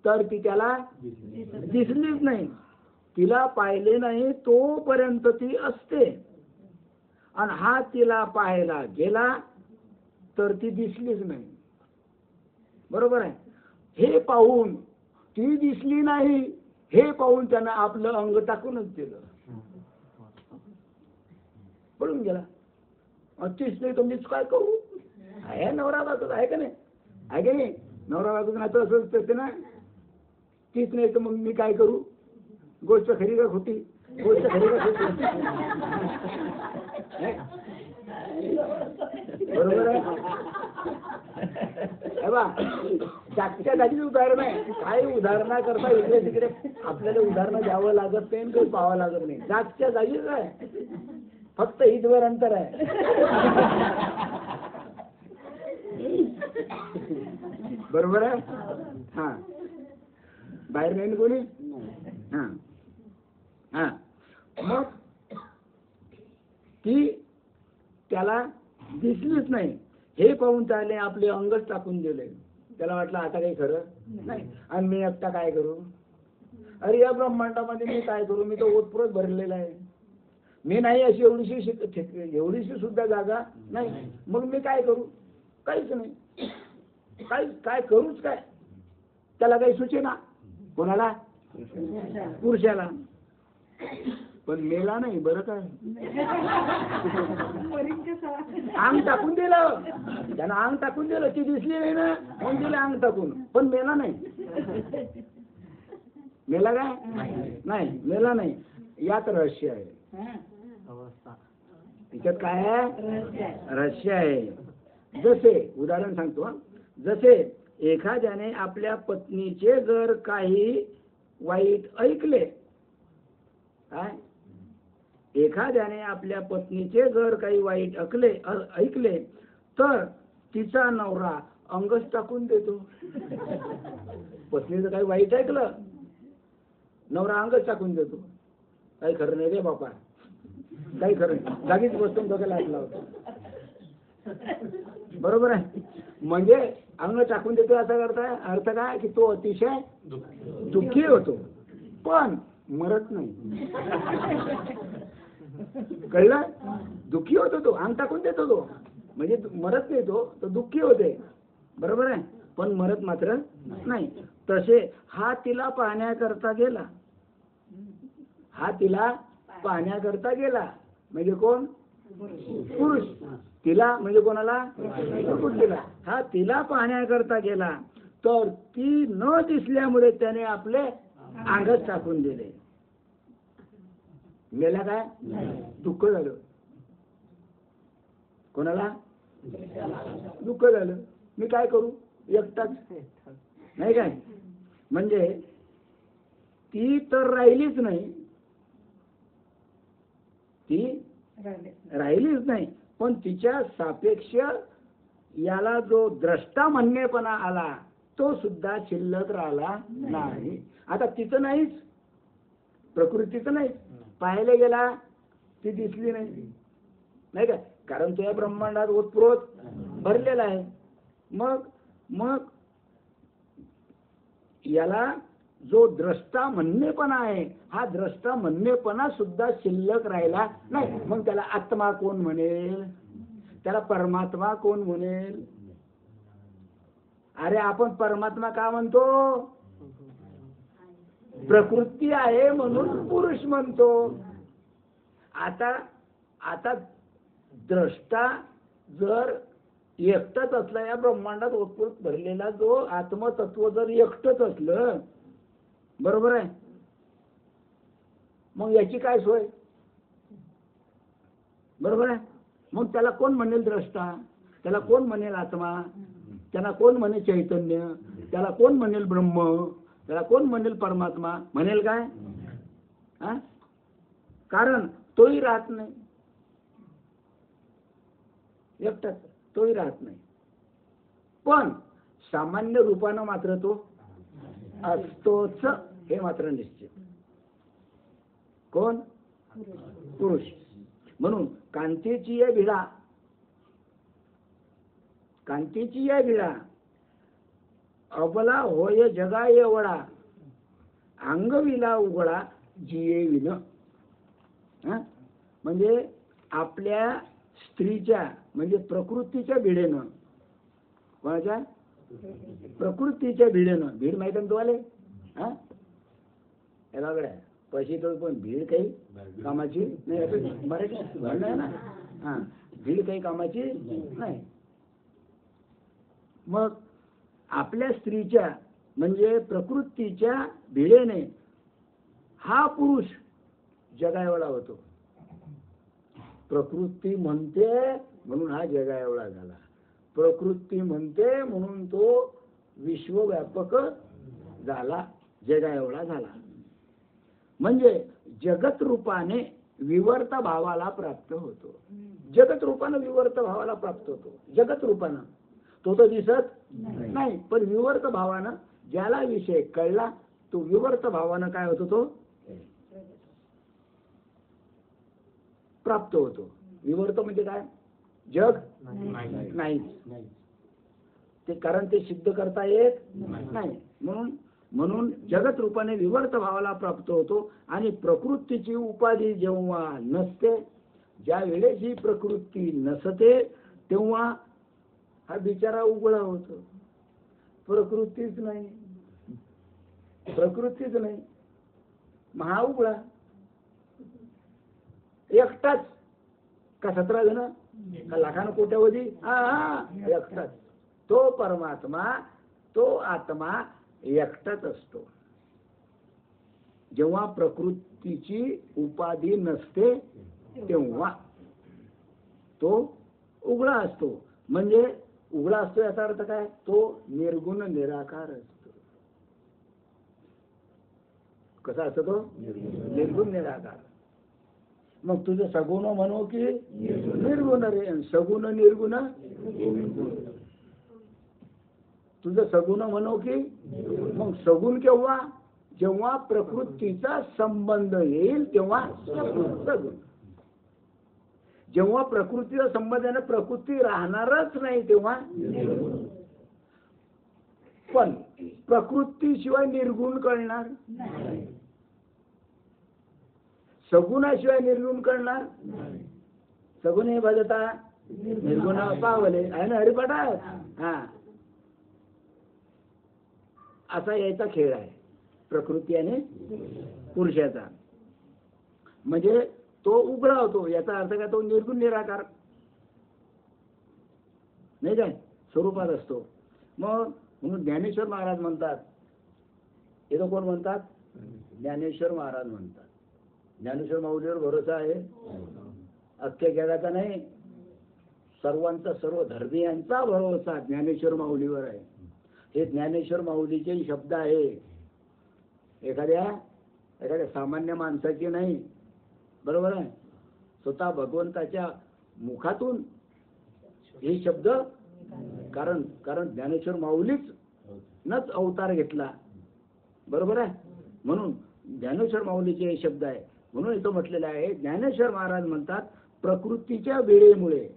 तर ती त्याला दिसलीच नाही. तिला पाहिले नाही तोपर्यंत ती असते. आणि हा तिला पाहायला गेला तर ती दिसलीच नाही. बरोबर आहे? हे पाहून ती दिसली नाही, हे पाहून त्यानं आपलं अंग टाकूनच दिलं, पळून गेला. तीच नाही तर मीच काय करू? आहे नवरा बायकोच आहे का नाही? नवरा बायकोच नाही तर असंच असते ना. तीच नाही तर मग मी काय करू? गोष्ट खरी का खोटी? गोष्ट खरी का खोटी? बरोबर आहे? जागच्या जागीच उदाहरण आहे. काही उदाहरणा करता इकडे तिकडे आपल्याला उदाहरणं द्यावं लागत नाही, काही पाहावं लागत नाही. जागच्या जागीच आहे, फक्त ईदवर अंतर आहे. बरोबर आहे? हा, बाहेर नाही कोणी. हा हा, मग ती त्याला दिसलीच नाही. हे पाहून त्याने आपले अंगच टाकून दिले. त्याला वाटलं आता काही खरं नाही, आणि मी एकटा काय करू? अरे या ब्रह्मांडामध्ये मी काय करू? मी तर ओतप्रोत भरलेला आहे. मी नाही अशी एवढीशी सुद्धा जागा नाही. मग मी काय करू? काहीच नाही. काय करूच काय? त्याला काही सुचेना. कोणाला? पुरुषाला. पण मेला नाही बरं काय, अंग टाकून दिलं त्यानं, अंग टाकून दिलं. ती दिसली नाही ना म्हणून दिलं अंग टाकून, पण मेला नाही. मेला काय? नाही, मेला नाही. यात रहस्य आहे. तिच्यात काय आहे? रहस्य आहे. जसे उदाहरण सांगतो, जसे एखाद्याने आपल्या पत्नीचे जर काही वाईट ऐकले, काय, एखाद्याने आपल्या पत्नीचे जर काही वाईट ऐकले तर तिचा नवरा अंगच टाकून देतो. पत्नीचं काही वाईट ऐकलं, नवरा अंगच टाकून देतो. काही खरं नाही रे बापा, काही खरं नाही. जागीच बसून डोक्याला हात लावतो. बरोबर आहे. म्हणजे अंग टाकून देतो याचा अर्थ काय की तो अतिशय दुःखी होतो, पण मरत नाही. कळलं? दुःखी होतो तो, अंग टाकून देतो तो, म्हणजे मरत नाही तो दुःखी होते. बरोबर आहे, पण मरत मात्र नाही. तसे हा तिला पाहण्याकरता गेला, हा तिला पाहण्याकरता गेला. म्हणजे कोण? पुरुष. तिला म्हणजे कोणाला? तिला. हा तिला पाहण्याकरता गेला तर ती न दिसल्यामुळे त्याने आपले अंगच टाकून दिले. मेला काय? दुःख झालं. कोणाला? दुःख झालं. मी काय करू? एकटाच नाही काय. म्हणजे ती तर राहिलीच नाही, ती राहिलीच नाही, पण तिच्या सापेक्ष याला जो द्रष्टा म्हणणेपणा आला तो सुद्धा शिल्लक राहिला नाही. आता तिचं नाहीच, प्रकृतीचं नाही. पाहायला गेला ती दिसली नाही, नाही का, कारण तो या ब्रह्मांडात ओतप्रोत भरलेला आहे. मग याला जो द्रष्टा म्हणणेपणा आहे, हा द्रष्टा म्हणणेपणा सुद्धा शिल्लक राहिला नाही. मग त्याला आत्मा कोण म्हणेल? त्याला परमात्मा कोण म्हणेल? अरे आपण परमात्मा का म्हणतो? प्रकृती आहे म्हणून पुरुष म्हणतो. आता द्रष्टा जर एकटच असला, या ब्रह्मांडात ओतप्रोत भरलेला जो आत्मतत्व जर एकटच असलं, बरोबर आहे, मग याची काय सोय? बरोबर आहे. मग त्याला कोण म्हणेल द्रष्टा? त्याला कोण म्हणेल आत्मा? त्याला कोण म्हणेल चैतन्य? त्याला कोण म्हणेल ब्रह्म? त्याला कोण म्हणेल परमात्मा? म्हणेल काय? हा? कारण तोही राहत नाही, एकटाच तोही राहत नाही. पण सामान्य रूपानं मात्र तो असतोच, हे मात्र निश्चित. कोण? पुरुष. म्हणून कांतीची या भिडा, कांतीची या भिडा अबला होय जगा एवढा, अंगविला उघडा जिये विन. म्हणजे आपल्या स्त्रीच्या म्हणजे प्रकृतीच्या भिडेनं, कोणाच्या? प्रकृतीच्या भिडेनं. भीड माहिती ना तुम्हाला? याला गड्या पैसे तो, पण भीड काही कामाची नाही. मराठी नाही ना. हा, भीड काही कामाची नाही. मग आपल्या स्त्रीच्या म्हणजे प्रकृतीच्या भिडेने हा पुरुष जगाएवढा होतो. प्रकृती म्हणते म्हणून हा जगाएवढा झाला. प्रकृती म्हणते म्हणून तो विश्वव्यापक झाला, जगाएवढा झाला. म्हणजे जगत रूपाने विवर्त भावाला प्राप्त होतो. जगत रूपानं विवर्त भावाला प्राप्त होतो. जगत रूपानं तो तर दिसत नाही, पण विवर्त भावानं ज्याला विषय कळला तो विवर्त भावानं काय होतो? तो प्राप्त होतो. विवर्त म्हणजे काय? जग नाही ते, कारण ते सिद्ध करता येत नाही. म्हणून म्हणून जगत रूपाने विवर्त भावाला प्राप्त होतो. आणि प्रकृतीची उपाधी जेव्हा नसते, ज्या वेळेस ही प्रकृती नसते तेव्हा हा बिचारा उघडा होतो. प्रकृतीच नाही, प्रकृतीच नाही, महा उघडा एकटाच का 17 जण का लाखानं कोट्यावधी, एकटाच. तो परमात्मा, तो आत्मा एकटाच असतो. जेव्हा प्रकृतीची उपाधी नसते तेव्हा तो उघडा असतो. म्हणजे उघडा असतो याचा अर्थ काय, तो निर्गुण निराकार असतो. कसा असतो तो, निर्गुण निराकार. मग तुझं सगुण म्हणू की निर्गुण रे, सगुण निर्गुण, तुझं सगुण म्हणू की, मग सगुण केव्हा, जेव्हा प्रकृतीचा संबंध येईल तेव्हा सगुण. जेव्हा प्रकृतीचा संबंध आहे ना, प्रकृती राहणारच नाही तेव्हा. पण प्रकृतीशिवाय निर्गुण कळणार, सगुणाशिवाय निर्गुण कळणार. सगुण हे भजता निर्गुण पावले आहे ना हरिपाठात. हा, असा यायचा खेळ आहे प्रकृती आणि पुरुषाचा. म्हणजे तो उघडा होतो याचा अर्थ काय, तो निर्गुण निराकार नाही काय स्वरूपात असतो. मग म्हणून ज्ञानेश्वर महाराज म्हणतात, हे तो कोण म्हणतात, ज्ञानेश्वर महाराज म्हणतात. ज्ञानेश्वर माऊलीवर भरोसा आहे, अख्ख्या जगाचा नाही, सर्वांचा, सर्व धर्मीयांचा भरोसा ज्ञानेश्वर माऊलीवर आहे. हे ज्ञानेश्वर माऊलीचे शब्द आहे, एखाद्या सामान्य माणसाची नाही. बरोबर आहे. स्वतः भगवंताच्या मुखातून हे शब्द, कारण ज्ञानेश्वर माऊलीच नच अवतार घेतला. बरोबर आहे. म्हणून ज्ञानेश्वर माऊलीचे हे शब्द आहे. म्हणून इथं म्हटलेलं आहे, ज्ञानेश्वर महाराज म्हणतात प्रकृतीच्या वेळेमुळे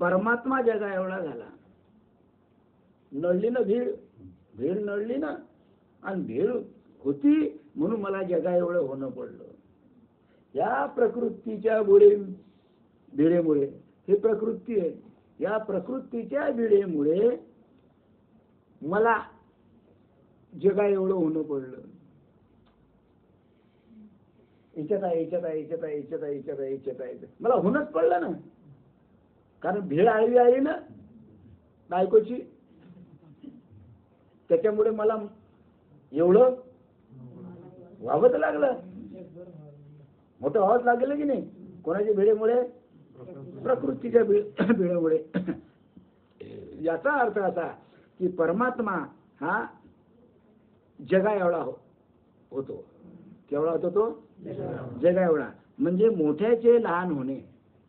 परमात्मा जगा एवढा झाला. नळली ना भीड नळली ना, आणि भीड होती म्हणून मला जगा एवढं होणं पडलं. या प्रकृतीच्या बिळेमुळे, हे प्रकृती आहे, या प्रकृतीच्या बिळेमुळे मला जगा एवढं होणं पडलं. इच्छा मला होणंच पडलं ना, कारण भीड आली ना बायकोची, त्याच्यामुळे मला एवढं व्हावंच लागलं. मोठं व्हावंच लागलं की नाही. कोणाच्या भिडेमुळे, प्रकृतीच्या भिडेमुळे. याचा अर्थ असा की परमात्मा हा जगा एवढा होतो. केवढा होतो तो, जगा एवढा. म्हणजे मोठ्याचे लहान होणे.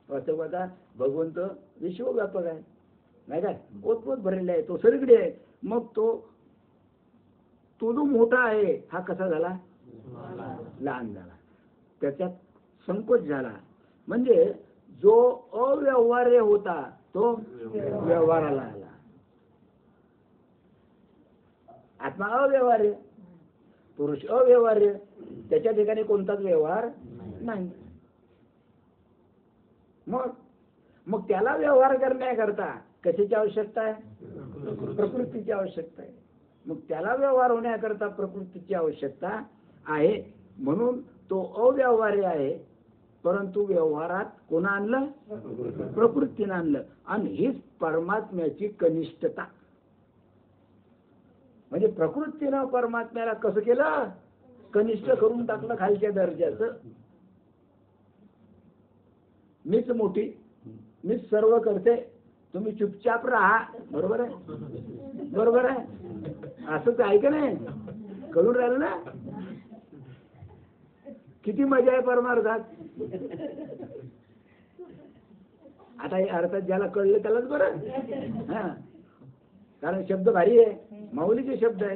वास्तवाचा भगवंत विश्वव्यापक आहे नाही काय, ओतपोत भरलेला आहे, तो सगळीकडे आहे. मग तो जो मोठा आहे हा कसा झाला, लहान झाला, त्याच्यात संकोच झाला. म्हणजे जो अव्यवहार्य होता तो व्यवहाराला आला. आत्मा अव्यवहार्य, पुरुष अव्यवहार्य, त्याच्या ठिकाणी कोणताच व्यवहार नाही. मग त्याला व्यवहार करण्याकरता कशाची आवश्यकता आहे, प्रकृतीची आवश्यकता आहे. मग त्याला व्यवहार होण्याकरता प्रकृतीची आवश्यकता आहे. म्हणून तो अव्यवहार्य आहे, परंतु व्यवहारात कोण आणलं, प्रकृतीनं आणलं. आणि हीच परमात्म्याची कनिष्ठता. म्हणजे प्रकृतीनं परमात्म्याला कसं केलं, कनिष्ठ करून टाकलं, खालच्या दर्जाचं. मीच मोठी, मीच सर्व करते, तुम्ही चुपचाप राहा. बरोबर आहे, बरोबर आहे. असंच आहे का नाही, कळून राहिलं ना. किती मजा आहे परमार्थात. आता हे अर्थात ज्याला कळलं त्यालाच बरं. हा, कारण शब्द भारी आहे, माऊलीचे शब्द आहे.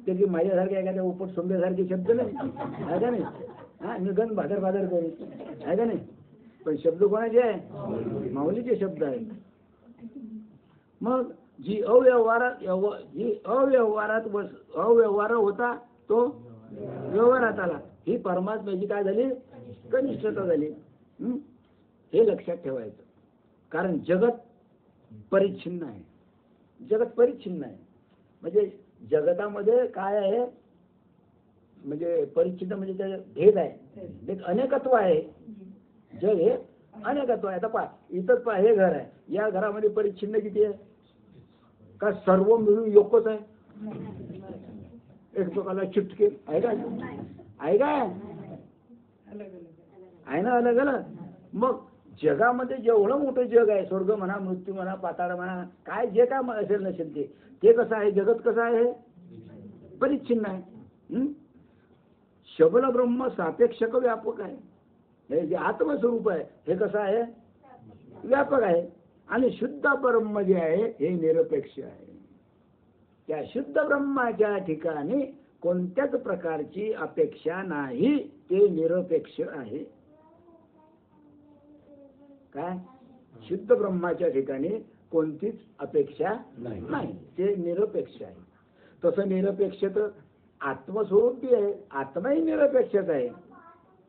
ते माझ्यासारखे एखाद्या उपट सोंब्यासारखे शब्द नाही, आहे का नाही. हा, निगन भादर करू, आहे का नाही. पण शब्द कोणाचे आहे, माऊलीचे शब्द आहेत. मग जी अव्यवहार होता तो व्यवहारात आला. ही परमात्म्याची काय झाली, कनिष्ठता झाली. हे लक्षात ठेवायचं. कारण जगत परिच्छिन्न आहे. जगत परिच्छिन्न आहे म्हणजे जगतामध्ये काय आहे, म्हणजे परिच्छिन्न म्हणजे त्याचे भेद आहे, एक अनेकत्व आहे. जग हे अनेकत्व आहे. आता पहा इथंच पहा, हे घर आहे, या घरामध्ये परिच्छिन्न किती आहे का, सर्व मिळून योकच आहे. एकमेकाला चिटके आहे का, आहे काय, आहे ना, अलग अलग. मग जगामध्ये जेवढं मोठं जग आहे, स्वर्ग म्हणा, मृत्यू म्हणा, पाताळ म्हणा, काय जे काय असेल नसेल ते कसं आहे, जगत कसं आहे, परिच्छिन्न आहे. शबल ब्रह्म सापेक्षक व्यापक आहे. हे जे आत्मस्वरूप आहे हे कसं आहे, व्यापक आहे. आणि शुद्ध ब्रह्म जे आहे हे निरपेक्ष आहे. त्या शुद्ध ब्रह्माच्या ठिकाणी कोणत्याच प्रकारची अपेक्षा नाही, ते निरपेक्ष आहे. काय, शुद्ध ब्रह्माच्या ठिकाणी कोणतीच अपेक्षा नाही, ते निरपेक्ष आहे. तसं निरपेक्ष तर आत्मस्वरूपी आहे, आत्माही निरपेक्षच आहे.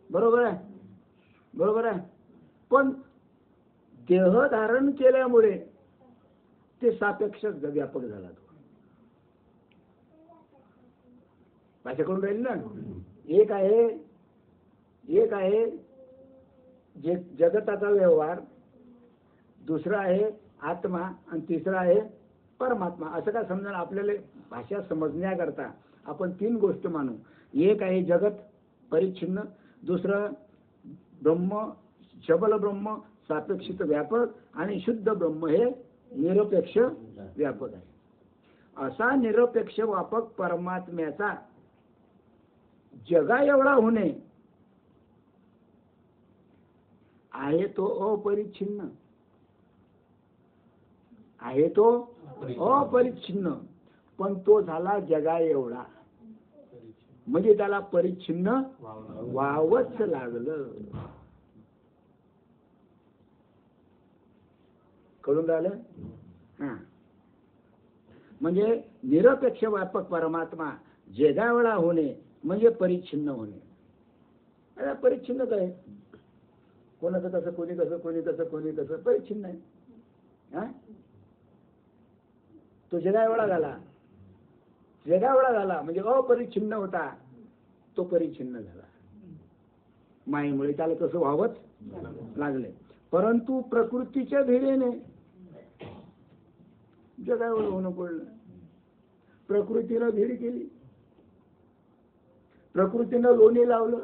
बरोबर आहे, बरोबर आहे. पण देह धारण केल्यामुळे ते सापेक्ष व्यापक झाला. तो माझ्याकडून राहील ना. एक आहे जे जगताचा व्यवहार, दुसरा आहे आत्मा, आणि तिसरा आहे परमात्मा. असं काय समजा, आपल्याला भाषा समजण्याकरता आपण तीन गोष्ट मानू. एक आहे जगत परिच्छिन्न, दुसरं ब्रह्म शबल ब्रह्म सापेक्षित व्यापक, आणि शुद्ध ब्रह्म हे निरपेक्ष व्यापक आहे. असा निरपेक्ष व्यापक परमात्म्याचा जगा एवढा होणे आहे तो अपरिच्छिन्न आहे, तो अपरिच्छिन्न. पण तो झाला जगा एवढा, म्हणजे त्याला परिच्छिन्न व्हावंच लागलं. कळून राहिलं. हा, म्हणजे निरपेक्ष व्यापक परमात्मा जगावेळा होणे म्हणजे परिच्छिन्न होणे. अरे परिच्छिन्न काय, कोणाचं कसं, कोणी कसं, कोणी कसं, कोणी कसं, परिच्छिन्न आहे. हा, तो जगावेळा झाला, जगावेळा झाला म्हणजे अपरिच्छिन्न होता, तो परिच्छिन्न झाला. मायेमुळे त्याला तसं व्हावंच लागले. परंतु प्रकृतीच्या भिडेने जगावेळा होणं पडलं. प्रकृतीनं भीड केली, प्रकृतीनं लोणी लावलं.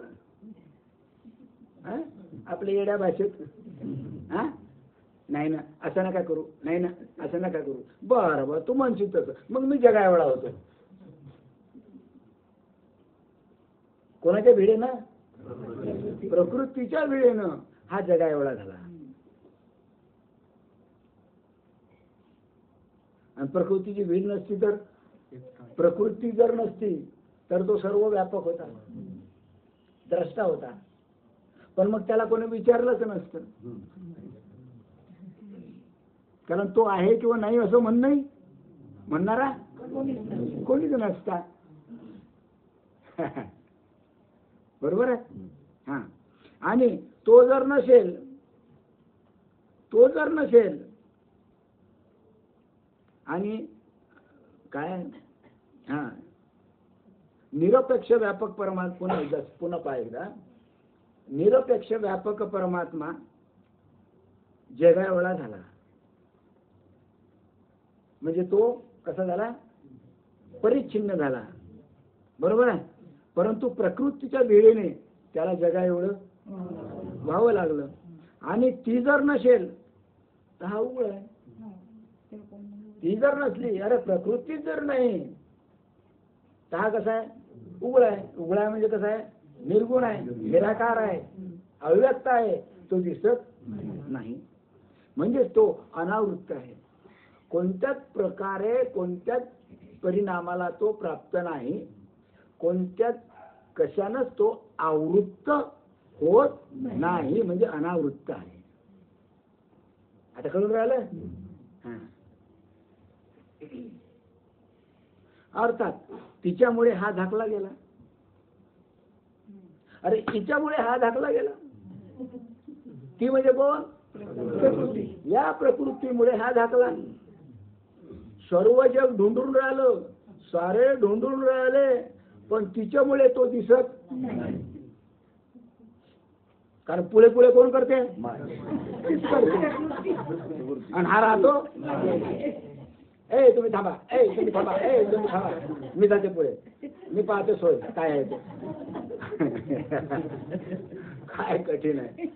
आपल्या येड्या भाषेत, हा, नाही ना असं नका करू, नाही ना असं नका करू, बरं बरं तू म्हणशील तसं, मग मी जगावेळा होतो. कोणाच्या भिडेनं, प्रकृतीच्या भिडेनं हा जगावेळा झाला. आणि प्रकृतीची भीड नसती तर, प्रकृती जर नसती तर तो सर्व व्यापक होता, द्रष्टा होता. पण मग त्याला कोणी विचारलंच नसतं, कारण तो आहे किंवा नाही असं म्हणणं म्हणणारा कोणीच नसता. बरोबर आहे. हा, आणि तो जर नसेल आणि काय, हा, निरपेक्ष व्यापक परमात्मा, पुन्हा पाहा एकदा, निरपेक्ष व्यापक परमात्मा जगावेळा झाला म्हणजे तो कसा झाला, परिच्छिन्न झाला. बरोबर आहे. परंतु प्रकृतीच्या भिडेने त्याला जगा एवढं व्हावं लागलं. आणि ती जर नसेल तर हा उघड आहे. ती जर नसली, अरे प्रकृती जर नाही तर हा कसा आहे, उघड आहे. उघड आहे म्हणजे कसा आहे, निर्गुण आहे, निराकार आहे, अव्यक्त आहे, तो दिसत नाही. म्हणजे तो अनावृत्त आहे. कोणत्याच प्रकारे कोणत्याच परिणामाला तो प्राप्त नाही, कोणत्याच कशानंच तो आवृत्त होत नाही, म्हणजे अनावृत्त आहे. आता कळून राहिलं. अर्थात तिच्यामुळे हा झाकला गेला. अरे हिच्यामुळे हा झाकला गेला. ती म्हणजे कोण? प्रकृती. या प्रकृतीमुळे हा झाकला. सर्व जग ढूंढून राहिलं, सारे ढूंढून राहिले, पण तिच्यामुळे तो दिसत नाही. कारण पुढे पुढे कोण करते? तीच करते. आणि हा राहतो, ए तुम्ही थांबा, ए तुम्ही थांबा, ए तुम्ही थांबा, मी जाते पुढे, मी पाहते सोय काय आहे ते. काय कठीण आहे,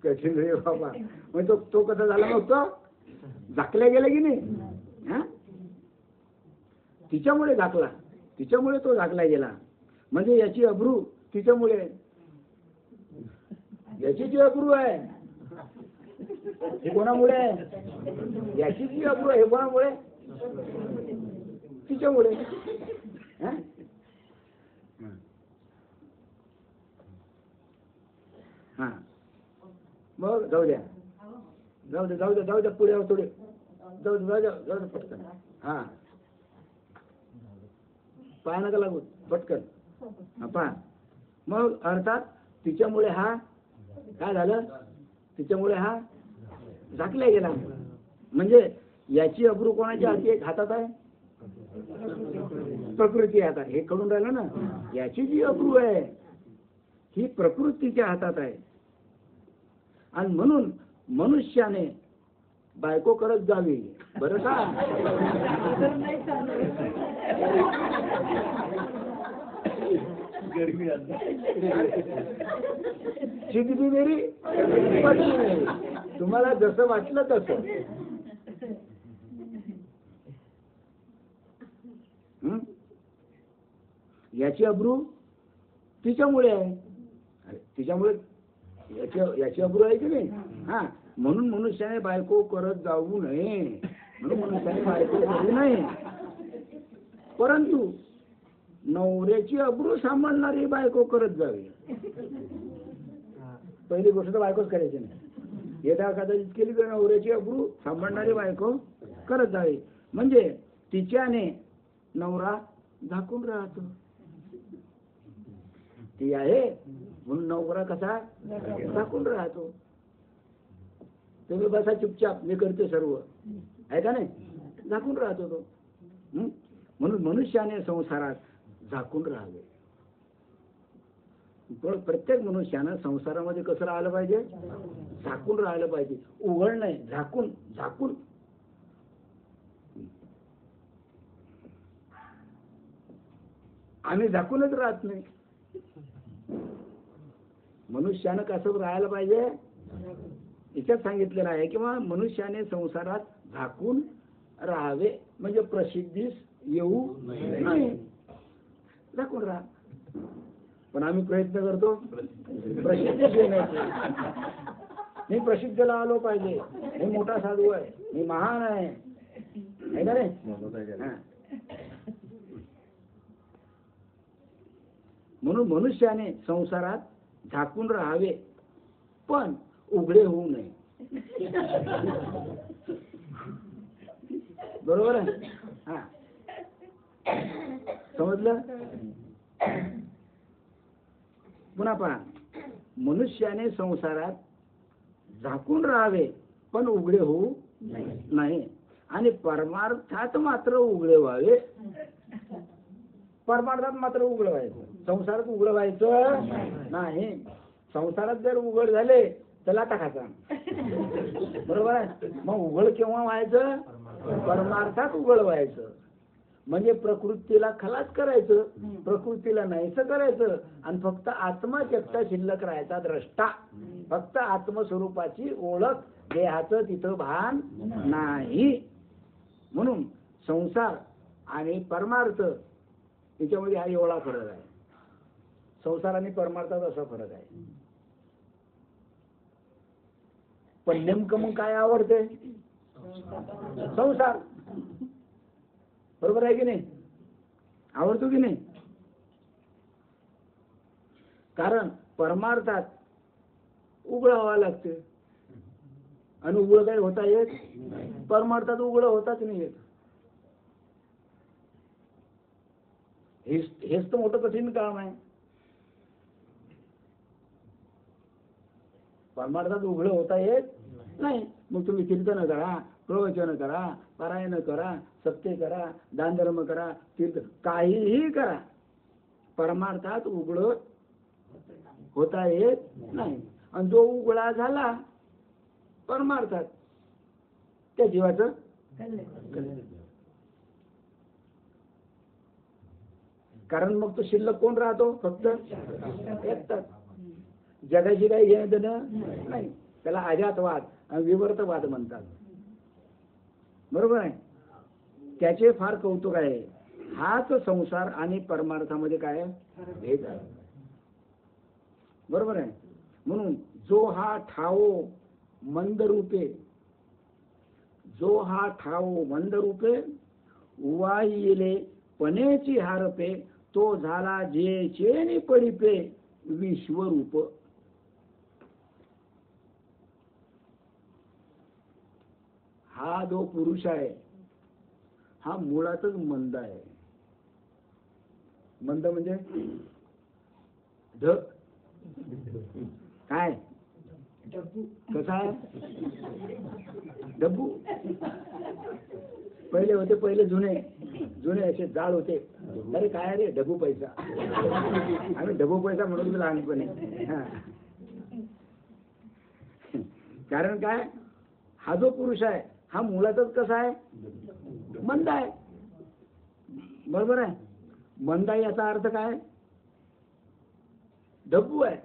कठीण रे बाबा. मग तो कसा झाला? मग तो झाकल्या गेला की नाही? हा, तिच्यामुळे झाकला, तिच्यामुळे तो झाकला गेला. म्हणजे याची अब्रू तिच्यामुळे, याची जी अब्रू आहे हे कोणामुळे आहे? याची जी अब्रू आहे हे कोणामुळे? तिच्यामुळे. हा, मग जाऊ द्या, जाऊ दे, जाऊ दे, जाऊ द्या, पुढे थोडे जाऊ दे, जाऊ द्या, जाऊ दे पटकन. हा, पाय नका लागू, पटकन. हा, पहा. मग अर्थात तिच्यामुळे हा काय झालं? तिच्यामुळे हा झाकला गेला. म्हणजे याची अब्रू कोणाच्या हातात आहे? प्रकृती हातात. हे कळून राहिलं ना? याची जी अब्रू आहे ही प्रकृतीच्या हातात आहे. आणि म्हणून मनुष्याने बायको करत जावी, बरं का? जिंदगी मेरी पत्नी मेरी. तुम्हाला जसं वाटलं तसं. याची अब्रू तिच्यामुळे आहे. तिच्यामुळे याची अब्रू आहे की नाही? हा, म्हणून मनुष्याने बायको करत जाऊ नये, म्हणून मनुष्याने बायको करू नये. परंतु नवऱ्याची अब्रू सांभाळणारी बायको करत जावी. पहिली गोष्ट तर बायकोच करायची नाही. येत्या कदाचित केली तर नवऱ्याची अब्रू सांभाळणारी बायको करत जावी. म्हणजे तिच्याने नवरा झाकून राहतो. ती आहे म्हणून नवरा कसा झाकून राहतो. तुम्ही बसा चुपचाप, मी करते सर्व, आहे का नाही? झाकून राहतो तो. म्हणून मनुष्याने संसारात झाकून राहावे. पण प्रत्येक मनुष्यानं संसारामध्ये कसं राहिलं पाहिजे? झाकून राहिलं पाहिजे. उघड नाही, झाकून. झाकून. आम्ही झाकूनच राहत नाही. मनुष्यानं कसं राहायला पाहिजे? याच्यात सांगितलेलं आहे किंवा मनुष्याने संसारात झाकून राहावे. म्हणजे प्रसिद्धीस येऊ नाही, झाकून राहा. पण आम्ही प्रयत्न करतो प्रसिद्धीस येण्याचे. मी प्रसिद्धीला आलो पाहिजे, मी मोठा साधू आहे, मी महान आहे, का रे? म्हणून मनुष्याने संसारात झाकून राहावे, पण उघडे होऊ नये. बरोबर आहे? हा, समजलं? पुन्हा पहा, मनुष्याने संसारात झाकून राहावे पण उघडे होऊ नाही. आणि परमार्थात मात्र उघडे व्हावे. परमार्थात मात्र उघड व्हायचं, संसारात उघड व्हायचं नाही. संसारात जर उघड झाले तर लाटा खायचा. बरोबर आहे? मग उघड केव्हा व्हायचं? परमार्थात उघड व्हायचं. म्हणजे प्रकृतीला खलास करायचं, प्रकृतीला नाहीसं करायचं आणि फक्त आत्माच एकटा शिल्लक राहायचा, द्रष्टा. फक्त आत्मस्वरूपाची ओळख, देहाचं तिथं भान नाही. म्हणून संसार आणि परमार्थ याच्यामध्ये हा एवढा फरक आहे. संसार आणि परमार्थात असा फरक आहे. पण नेमकं मग काय आवडते? संसार. बरोबर आहे की नाही? आवडतो की नाही? कारण परमार्थात उघड व्हावं लागते. आणि उघड काही होता येत, परमार्थात उघड होताच नाही येत. हेच तर मोठं कठीण काम आहे. परमार्थात उघड होता येत नाही. मग तुम्ही कीर्तन करा, प्रवचन करा, पारायण करा, सत्य करा, दान धर्म करा, तीर्थ काहीही करा, परमार्थात उघड होता येत नाही. आणि जो उघडा झाला परमार्थात त्या जीवाचं कारण मग तो शिल्लक कोण राहतो? फक्त एकटाच. जगाशी काही घेणं देणं नाही. त्याला अजातवाद आणि विवर्तवाद म्हणतात. बरोबर आहे. त्याचे फार कौतुक आहे. हाच संसार आणि परमार्थामध्ये काय भेद आहे. बरोबर आहे. म्हणून जो हा ठावो मंदरूपे, जो हा ठावो मंदरूपे उवाईले पणेची हारपे, तो झाला जे चेनी पडिपे विश्वरूप. हा जो पुरुष आहे हा मुळातच मंद आहे. मंद म्हणजे काय? कसा आहे? डब्बू. पहिले होते, पहिले जुने जुने असे जाळ होते. अरे काय रे डबू पैसा, आम्ही डबू पैसा म्हणून लहानपणी. कारण काय? हा जो पुरुष आहे हा मुळातच कसा आहे? मंद आहे. बरोबर आहे. मंद आहे याचा अर्थ काय? डब्बू आहे.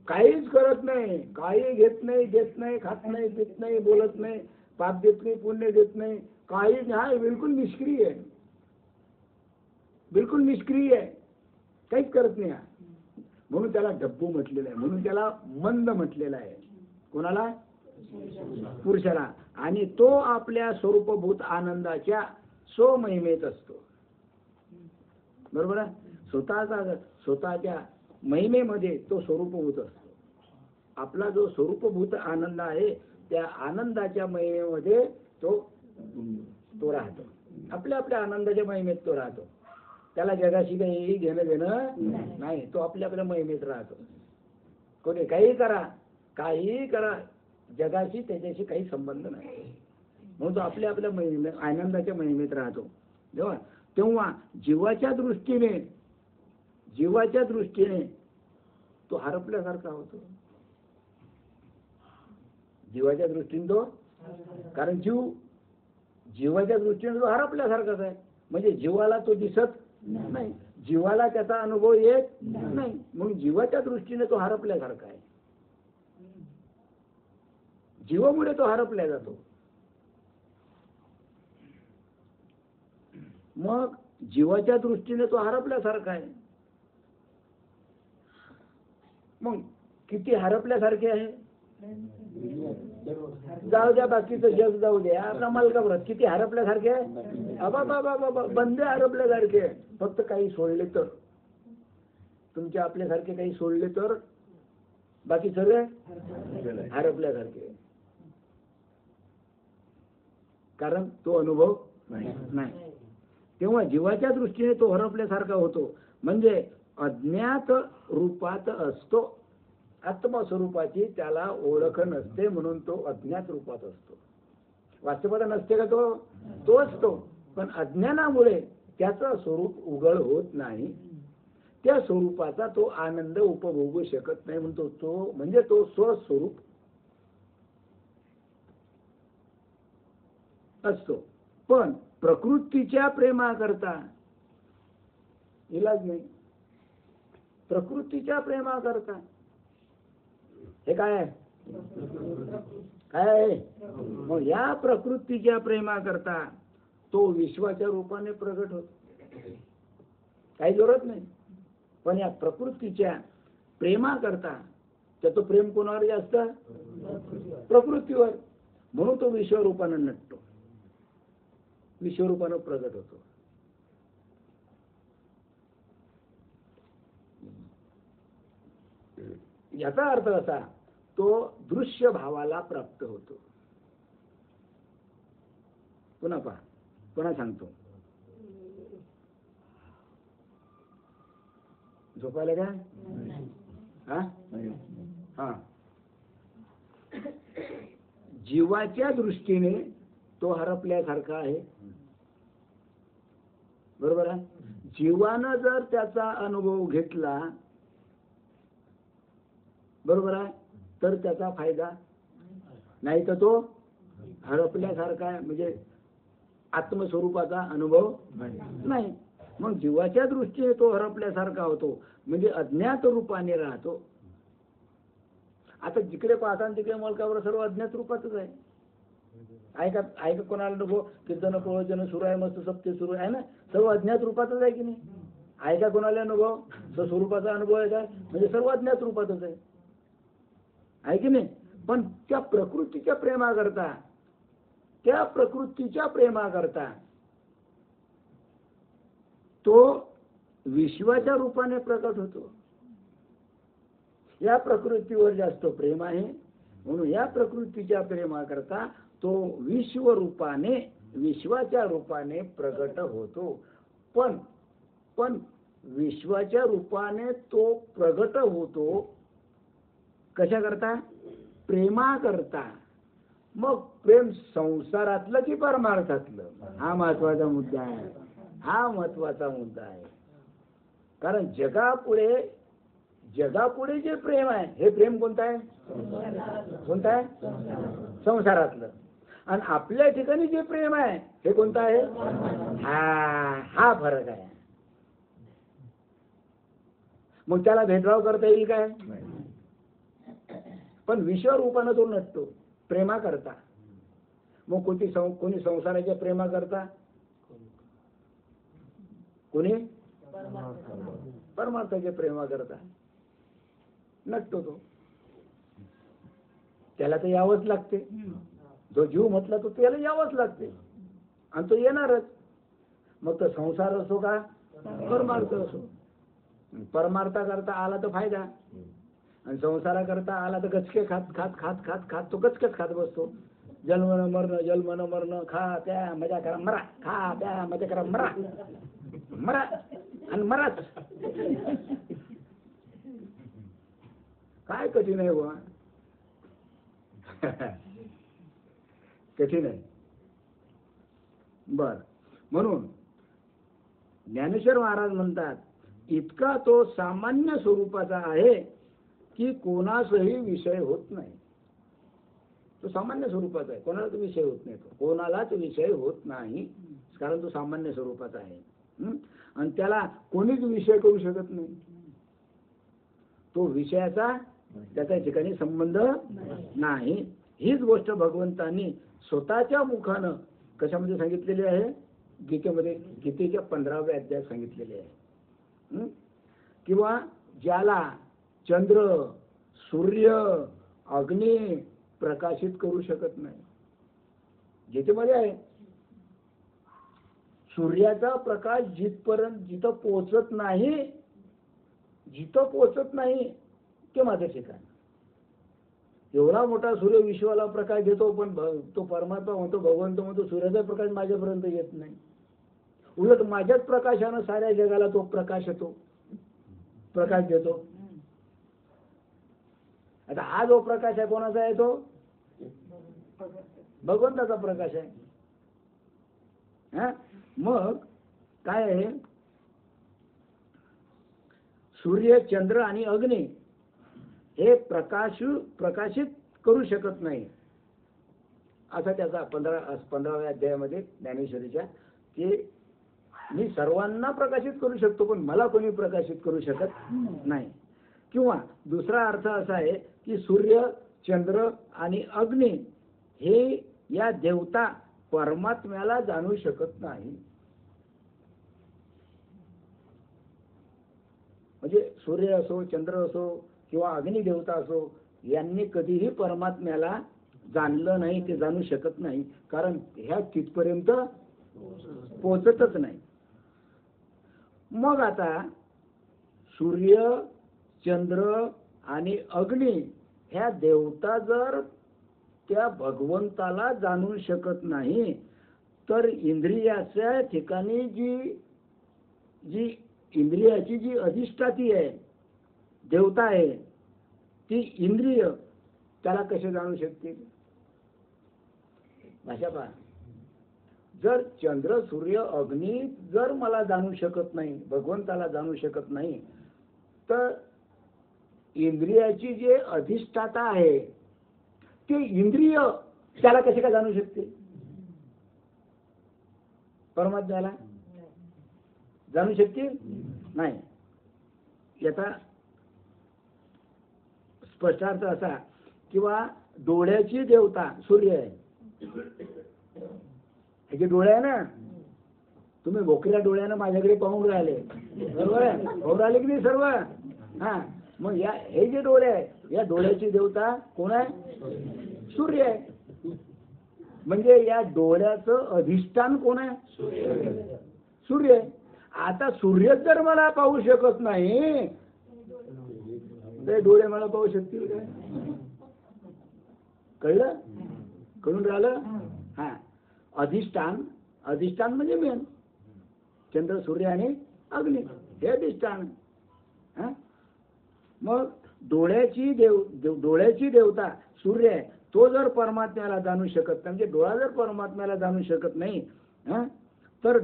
काहीच करत नाही, काही घेत नाही, देत नाही, खात नाही, पित नाही, बोलत नाही, पाप देत नाही, पुण्य देत नाही, काही नाही. बिलकुल निष्क्रिय आहे. बिलकुल निष्क्रिय आहे. काहीच करत नाही. म्हणून त्याला डब्बू म्हटलेलं आहे. म्हणून त्याला मंद म्हटलेलं आहे. कोणाला? पुरुषाला. आणि तो आपल्या स्वरूपभूत आनंदाच्या स्वमहिमेत असतो. बरोबर आहे. स्वतःच्या महिमेमध्ये तो स्वरूपभूत असतो. आपला जो स्वरूपभूत आनंद आहे त्या आनंदाच्या महिमेमध्ये तो राहतो. आपल्या आनंदाच्या महिमेत तो राहतो. त्याला जगाशी काही घेणं देणं नाही. तो आपल्या महिमेत राहतो. कोणी काही करा, जगाशी त्याच्याशी काही संबंध नाही. म्हणून तो आपल्या महिमे आनंदाच्या महिमेत राहतो. तेव्हा जीवाच्या दृष्टीने तो हरपल्यासारखा होतो. जीवाच्या दृष्टीने तो, कारण जीवाच्या दृष्टीने तो हरपल्यासारखाच आहे. म्हणजे जीवाला तो दिसत नाही, जीवाला त्याचा अनुभव येत नाही. म्हणून जीवाच्या दृष्टीने तो हरपल्यासारखा आहे. जीवामुळे तो हरपल्या जातो. मग जीवाच्या दृष्टीने तो हरपल्यासारखा आहे. मग किती हरपल्यासारखे आहे? जाऊ द्या, बाकीचं जग जाऊ द्या. आपला मालकाप्रत किती हरपल्यासारखे आहे? बाबा बंदे हरपल्यासारखे. फक्त काही सोडले तर, तुमच्या आपल्यासारखे काही सोडले तर बाकी सगळे हरपल्यासारखे. कारण तो अनुभव नाही. तेव्हा जीवाच्या दृष्टीने तो हरपल्यासारखा होतो. म्हणजे अज्ञात रूपात असतो. आत्मस्वरूपाची त्याला ओळख नसते म्हणून तो अज्ञात रूपात असतो. वास्तवात नसते का तो असतो. पण अज्ञानामुळे त्याचं स्वरूप उघड होत नाही. त्या स्वरूपाचा तो आनंद उपभोगू शकत नाही. म्हणतो तो म्हणजे तो स्वस्वरूप असतो. पण प्रकृतीच्या प्रेमाकरता इलाज नाही. प्रकृतीच्या प्रेमाकरता हे काय आहे? मग या प्रकृतीच्या प्रेमाकरता तो विश्वाच्या रूपाने प्रगट होतो. काही जरूरत नाही. पण या प्रकृतीच्या प्रेमाकरता त्याचं प्रेम कोणावर जास्त? प्रकृतीवर. म्हणून तो विश्वरूपानं नटतो, विश्वरूपानं प्रगट होतो. याचा अर्थ असा, तो दृश्य भावाला प्राप्त होतो. पुन्हा पहा, पुन्हा सांगतो. झोपायला काय? हा, जीवाच्या दृष्टीने तो हरपल्यासारखा आहे. बरोबर आहे. जीवानं जर त्याचा अनुभव घेतला, बरोबर आहे, तर त्याचा फायदा नाही, तर तो हरपल्यासारखा आहे, म्हणजे आत्मस्वरूपाचा अनुभव नाही. मग जीवाच्या दृष्टीने तो हरपल्यासारखा होतो, म्हणजे अज्ञात रूपाने राहतो. आता जिकडे पाहता तिकडे मलकावर सर्व अज्ञात रूपातच आहे. ऐका कोणाला नको, कीर्तन प्रवचन सुरू आहे, मस्त सप्ते सुरू आहे ना, सर्व अज्ञात रूपातच आहे की नाही. ऐका कोणाला अनुभव, स्वरूपाचा अनुभव आहे का, म्हणजे सर्व अज्ञात रूपातच आहे की नाही. पण त्या प्रकृतीच्या प्रेमाकरता, त्या प्रकृतीच्या प्रेमाकरता तो विश्वाच्या रूपाने प्रकट होतो. या प्रकृतीवर जास्त प्रेम आहे, म्हणून या प्रकृतीच्या प्रेमाकरता तो विश्व रूपाने, विश्वाच्या रूपाने प्रकट होतो. पण विश्वाच्या रूपाने तो प्रकट होतो कशा करता? प्रेमा करता. मग प्रेम संसारातलं की परमार्थातलं, हा महत्वाचा मुद्दा आहे. हा महत्वाचा मुद्दा आहे. कारण जगापुढे जे प्रेम आहे, हे प्रेम कोणतं आहे? कोणतं आहे? संसारातलं. आणि आपल्या ठिकाणी जे प्रेम आहे, हे कोणतं आहे? हा फरक आहे. मग त्याला भेदभाव करता येईल काय? पण विश्वरूपानं तो नटतो प्रेमा करता. मग कोणी संसाराच्या प्रेमा करता, कोणी परमार्थाच्या प्रेमा करता नटतो. तो त्याला तर यावंच लागते. जो जीव म्हटला तो त्याला यावंच लागते, आणि तो येणारच. मग तो संसार असो का परमार्थ असो. परमार्था करता आला तर फायदा, आणि संसारा करता आला तर गचके खात खात खात खात खात तो गचकेच खात बसतो. जन्मन मरण, खा प्या मजा करा मरा, खा प्या मजा करा मरा, मरा आणि मराच. काय कठीण आहे बुवा. कठीण आहे. बर, म्हणून ज्ञानेश्वर महाराज म्हणतात, इतका तो सामान्य स्वरूपाचा आहे की कोणासही विषय होत नाही. तो सामान्य स्वरूपाचा आहे, कोणालाच विषय होत नाही. तो कोणालाच विषय होत नाही, कारण तो सामान्य स्वरूपाचा आहे. आणि त्याला कोणीच विषय करू शकत नाही. तो विषयाचा त्याच्या ठिकाणी संबंध नाही. हीच गोष्ट भगवंतांनी स्वतःच्या मुखानं कशामध्ये सांगितलेली आहे? गीतेमध्ये, गीतेच्या 15व्या अध्यायात सांगितलेले आहे. किंवा ज्याला चंद्र, सूर्य, अग्नी प्रकाशित करू शकत नाही. गीतेमध्ये आहे, सूर्याचा प्रकाश जिथं पोहोचत नाही ते माझं ठिकाण. एवढा मोठा सूर्य विश्वाला प्रकाश देतो, पण तो परमात्मा म्हणतो, भगवंत म्हणतो, सूर्याचा प्रकाश माझ्यापर्यंत येत नाही. उलट माझ्याच प्रकाशानं साऱ्या जगाला तो प्रकाश देतो. आता हा जो प्रकाश आहे कोणाचा आहे? तो भगवंताचा प्रकाश आहे. मग काय आहे? सूर्य, चंद्र आणि अग्नी हे प्रकाशित करू शकत नाही, असा त्याचा 15व्या अध्यायामध्ये ज्ञानेश्वरीच्या, की मी सर्वांना प्रकाशित करू शकतो, पण मला कोणी प्रकाशित करू शकत नाही. किंवा दुसरा अर्थ असा आहे की सूर्य, चंद्र आणि अग्नी हे या देवता परमात्म्याला जाणू शकत नाही. म्हणजे सूर्य असो, चंद्र असो किंवा अग्नी देवता असो, यांनी कधीही परमात्म्याला जाणलं नाही, ते जाणू शकत नाही, कारण ह्या तिथपर्यंत पोहोचतच नाही. मग आता सूर्य, चंद्र आणि अग्नी ह्या देवता जर त्या भगवंताला जाणू शकत नाही तर इंद्रियाच्या ठिकाणी जी इंद्रियाची जी अधिष्ठाती आहे, देवता आहे, ती इंद्रिय त्याला कसे जाणू शकतील? भाषा पहा. जर चंद्र सूर्य अग्नी जर मला जाणू शकत नाही, भगवंताला जाणू शकत नाही, तर इंद्रियाची जे अधिष्ठाता आहे ते इंद्रिय त्याला कसे काय जाणू शकते? परमात्म्याला जाणू शकतील नाही. याचा स्पष्टार्थ असा किंवा डोळ्याची देवता सूर्य आहे. हे जे डोळे आहे ना, तुम्ही भोकऱ्या डोळ्यानं माझ्याकडे पाहून राहिले, बरोबर आहे? पाहून राहिले की नाही सर्व? हा, मग हे जे डोळे आहे, या डोळ्याची देवता कोण आहे? सूर्य आहे. म्हणजे या डोळ्याचं अधिष्ठान कोण आहे? सूर्य आहे. आता सूर्य जर मला पाहू शकत नाही ते डोळे मला पाहू शकतील काय? कळलं? कळून राहिलं? हा, अधिष्ठान म्हणजे मेन चंद्र सूर्य आणि अग्नी हे अधिष्ठान. हा, मग डोळ्याची देवता सूर्य आहे. तो जर परमात्म्याला जाणू शकत नाही, म्हणजे डोळा जर परमात्म्याला जाणू शकत नाही, तर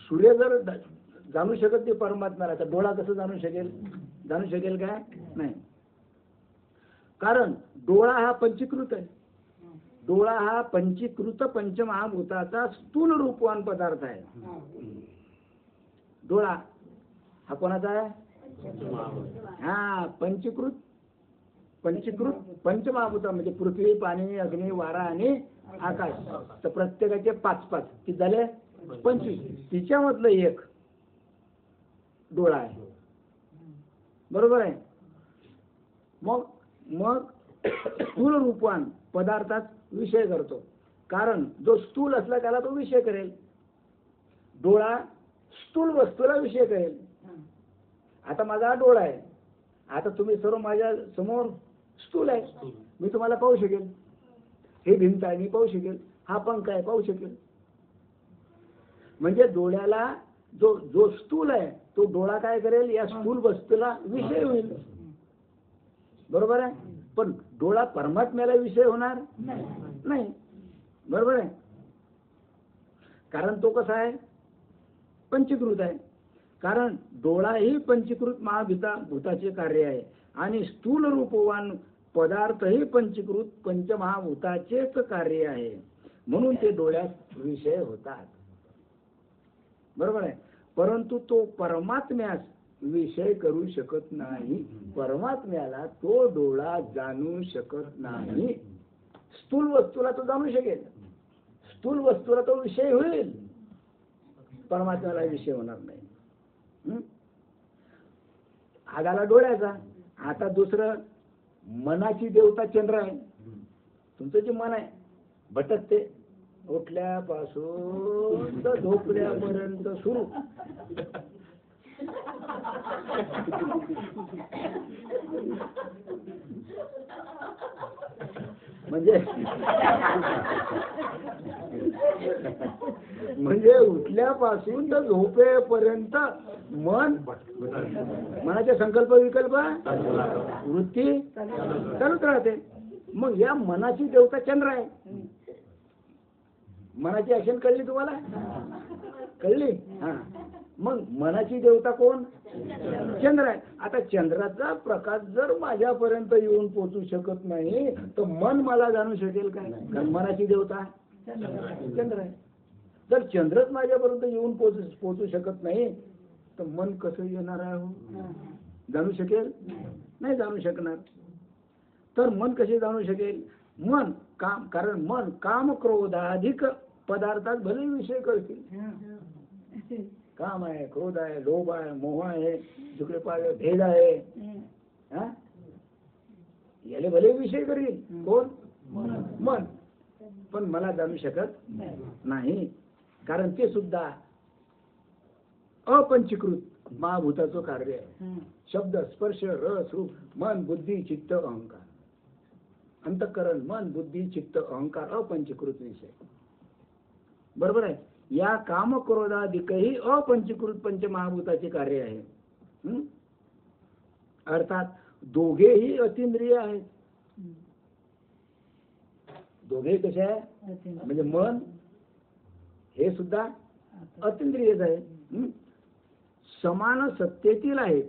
सूर्य जर जाणू शकत नाही परमात्म्याला, तर डोळा कसं जाणू शकेल काय? नाही. कारण डोळा हा पंचीकृत आहे. डोळा हा पंचीकृत पंचमहाभूताचा स्थूल रूपवान पदार्थ आहे. डोळा हा कोणाचा आहे? हा, पंचीकृत पंचमहाभूता म्हणजे पृथ्वी, पाणी, अग्नी, वारा आणि आकाश. तर प्रत्येकाचे 5-5 किती झाले? 25. तिच्यामधलं एक डोळा आहे. बरोबर आहे? मग स्थूल रूपवान पदार्थात विषय करतो. कारण जो स्थूल असला त्याला तो विषय करेल. डोळा स्थूल वस्तूला विषय करेल. आता माझा हा डोळा आहे. आता तुम्ही सर्व माझ्या समोर स्थूल आहे, मी तुम्हाला पाहू शकेल. हे भिंत आहे, मी पाहू शकेल. हा पंख आहे, पाहू शकेल. म्हणजे डोळ्याला जो स्थूल आहे तो डोळा काय करेल? या स्थूल वस्तूला विषय होईल. बरोबर आहे? पण डोळा परमात्म्याला विषय होणार नाही. बरोबर आहे? कारण तो कसा आहे? पंचीकृत आहे. कारण डोळा ही पंचीकृत महाभूताचे कार्य आहे आणि स्थूल रूपवान पदार्थ ही पंचीकृत पंचमहाभूताचेच कार्य आहे. म्हणून ते डोळ्यात विषय होतात. बरोबर आहे? परंतु तो परमात्म्यास विषय करू शकत नाही. परमात्म्याला तो डोळा जाणू शकत नाही. स्थूल वस्तूला तो जाणू शकेल, स्थूल वस्तूला तो विषय होईल, परमात्म्याला विषय होणार नाही. हा झाला डोळ्याचा. आता दुसरं मनाची देवता चंद्र आहे. तुमचं जे मन आहे भटकते, उठल्यापासून तर झोपल्यापर्यंत सुरू. म्हणजे उठल्यापासून तर झोपेपर्यंत मनाचे संकल्प विकल्प वृत्ती चालूच राहते. मग या मनाची देवता चंद्र आहे. मनाची ऍक्शन कळली तुम्हाला? कळली? हा, मग मनाची देवता कोण? चंद्र आहे. आता चंद्राचा प्रकाश जर माझ्यापर्यंत येऊन पोहोचू शकत नाही तर मन मला जाणू शकेल काय? कारण मनाची देवता चंद्र आहे. जर चंद्रच माझ्यापर्यंत येऊन पोहोचू शकत नाही तर मन कसं येणार आहे? जाणू शकेल? नाही जाणू शकणार. तर मन कसे जाणू शकेल? मन कारण मन काम क्रोधाधिक पदार्थात भले विषय करतील. काम आहे, क्रोध आहे, लोभ आहे, मोह आहे, जिकडे पाहिजे भेद आहे, याले भले विषय करील. कोण? मन. पण मला जाणू शकत नाही. कारण ते सुद्धा अपंचीकृत महाभूताचं कार्य आहे. शब्द, स्पर्श, रस, रूप, मन, बुद्धी, चित्त, अहंकार. अंतःकरण, मन, बुद्धी, चित्त, अहंकार अपंचीकृत विषय. बरोबर आहे. या काम क्रोधादिकही अपंचीकृत पंचमहाभूताचे कार्य आहे. अर्थात दोघेही अतिंद्रिय आहेत. दोघे कसे आहे म्हणजे मन हे सुद्धा अतिंद्रियच आहे. समान सत्तेतील आहेत.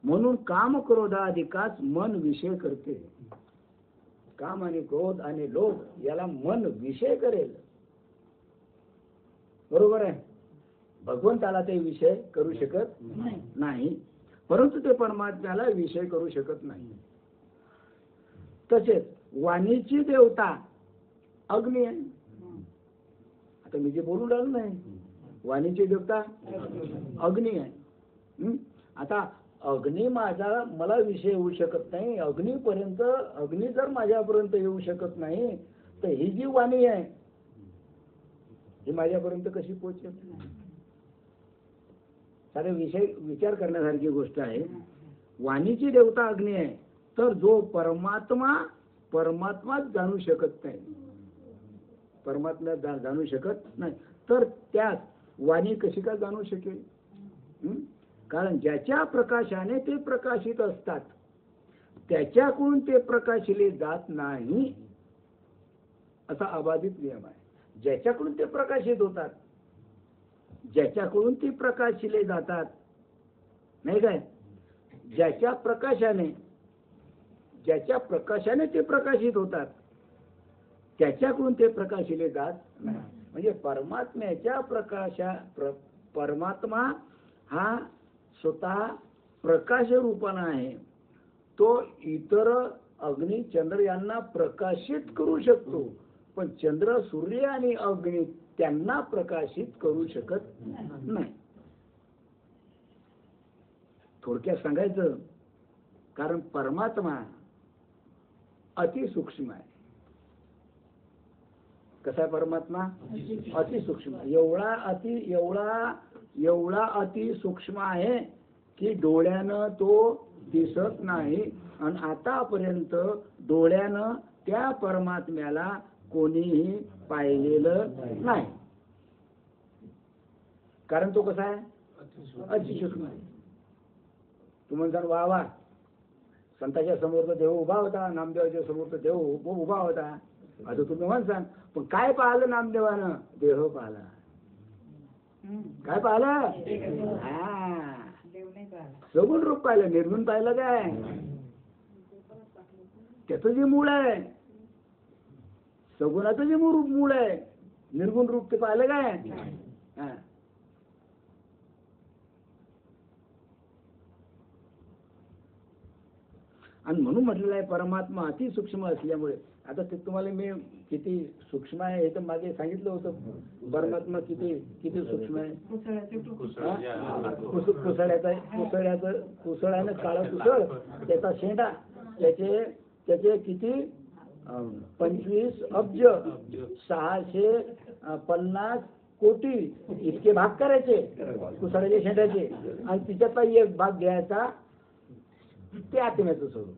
म्हणून काम क्रोधाधिकाच मन विषय करते. काम आणि क्रोध आणि लोभ याला मन विषय करेल. बरोबर आहे. भगवंताला ते विषय करू शकत नाही, परंतु ते परमात्म्याला विषय करू शकत नाही. तसेच वाणीची देवता अग्नी आहे. आता मी जे बोलून राहिलो नाही, वाणीची देवता अग्नी आहे. आता अग्नी मला विषय होऊ शकत नाही. अग्नी जर माझ्यापर्यंत येऊ शकत नाही तर ही जी वाणी आहे ही माझ्यापर्यंत कशी पोहोचेल? सारे विषय विचार करण्यासारखी गोष्ट आहे. वाणीची देवता अग्नी आहे, तर जो परमात्मा जाणू शकत नाही, परमात्मा जाणू शकत नाही, तर त्यात वाणी कशी काय जाणू शकेल? कारण ज्याच्या प्रकाशाने ते प्रकाशित असतात त्याच्याकडून ते प्रकाशिले जात नाही असा अबाधित नियम आहे. ज्याच्याकडून ते प्रकाशित होतात, ज्याच्याकडून ते प्रकाशिले जातात, नाही काय, ज्याच्या प्रकाशाने ते प्रकाशित होतात त्याच्याकडून ते प्रकाशिले जात नाही. म्हणजे परमात्मा हा स्वतः प्रकाश रूपाने आहे. तो इतर अग्नी, चंद्र यांना प्रकाशित करू शकतो, पण चंद्र, सूर्य आणि अग्नी त्यांना प्रकाशित करू शकत नाही. थोडक्यात सांगायचं, कारण परमात्मा अतिसूक्ष्म आहे. कसा आहे परमात्मा? अतिसूक्ष्म. एवढा अतिसूक्ष्म आहे की डोळ्यानं तो दिसत नाही. आणि आतापर्यंत डोळ्यानं त्या परमात्म्याला कोणीही पाहिलेलं नाही. कारण तो कसा आहे? अतिसूक्ष्म आहे. तुम्ही जर वा संतांच्या समोर तर देव उभा होता, नामदेवाच्या समोर तर देव उभा होता असं तुम्ही म्हणता. पण काय पाहिलं नामदेवानं? देह पाहिला. काय पाहिलं? सगुण रूप पाहिलं. निर्गुण पाहिलं काय? त्याचं जे मूळ आहे, सगुणाचं जे मूळ आहे, निर्गुण रूप ते पाहिलं काय? आणि म्हणून म्हटलेलं आहे परमात्मा अतिसूक्ष्म असल्यामुळे. आता ते तुम्हाला मी किती सूक्ष्म आहे हे तर मागे सांगितलं होतं. परमात्मा किती सूक्ष्म आहे. कुसळ्यानं काळा कुसळ, त्याचा शेंडा, त्याचे किती 25 अब्ज 650 कोटी इतके भाग करायचे कुसळ्याच्या शेंड्याचे. आणि तिच्यातला एक भाग घ्यायचा ते आत्म्याचं स्वरूप.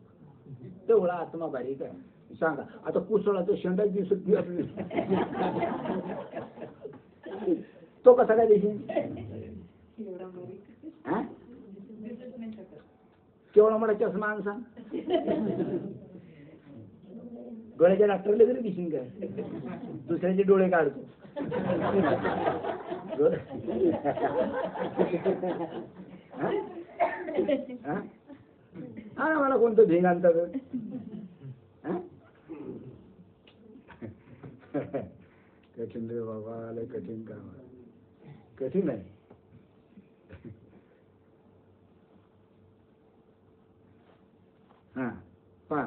तेवढा आत्मा बारीक आहे. सांगा आता कुसळाचं शेंडा दिसत नाही तो कसा काय दिसेल? केवढा मोठा चष्मा आणसा, डोळ्याच्या डॉक्टरला तरी दिसेल काय? दुसऱ्याचे डोळे काढतो. हा मला कोणतं भिंग आणतात? कठीण रे बाबा, लय कठीण काम, कठीण आहे. पहा,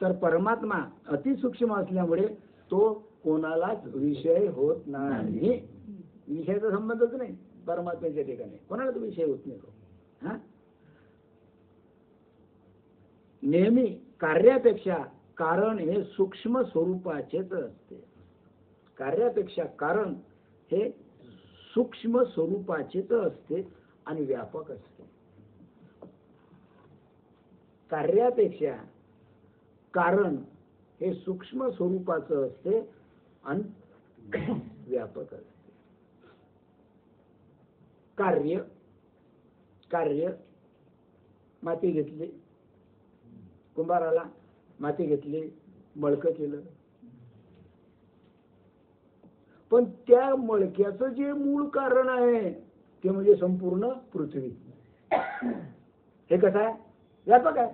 तर परमात्मा अतिसूक्ष्म असल्यामुळे तो कोणालाच विषय होत नाही. विषयाचा संबंधच नाही परमात्म्याच्या ठिकाणी, कोणालाच विषय होत नाही तो. नेहमी कार्यापेक्षा कारण हे सूक्ष्म स्वरूपाचेच असते. कार्यापेक्षा कारण हे सूक्ष्म स्वरूपाचेच असते आणि व्यापक असते. कार्यापेक्षा कारण हे सूक्ष्म स्वरूपाचं असते आणि व्यापक असते. कार्य माती घेतली, कुंभाराला माती घेतली, मळकं केलं, पण त्या मळक्याचं जे मूळ कारण आहे ते म्हणजे संपूर्ण पृथ्वी. हे कसं आहे? व्यापक आहे.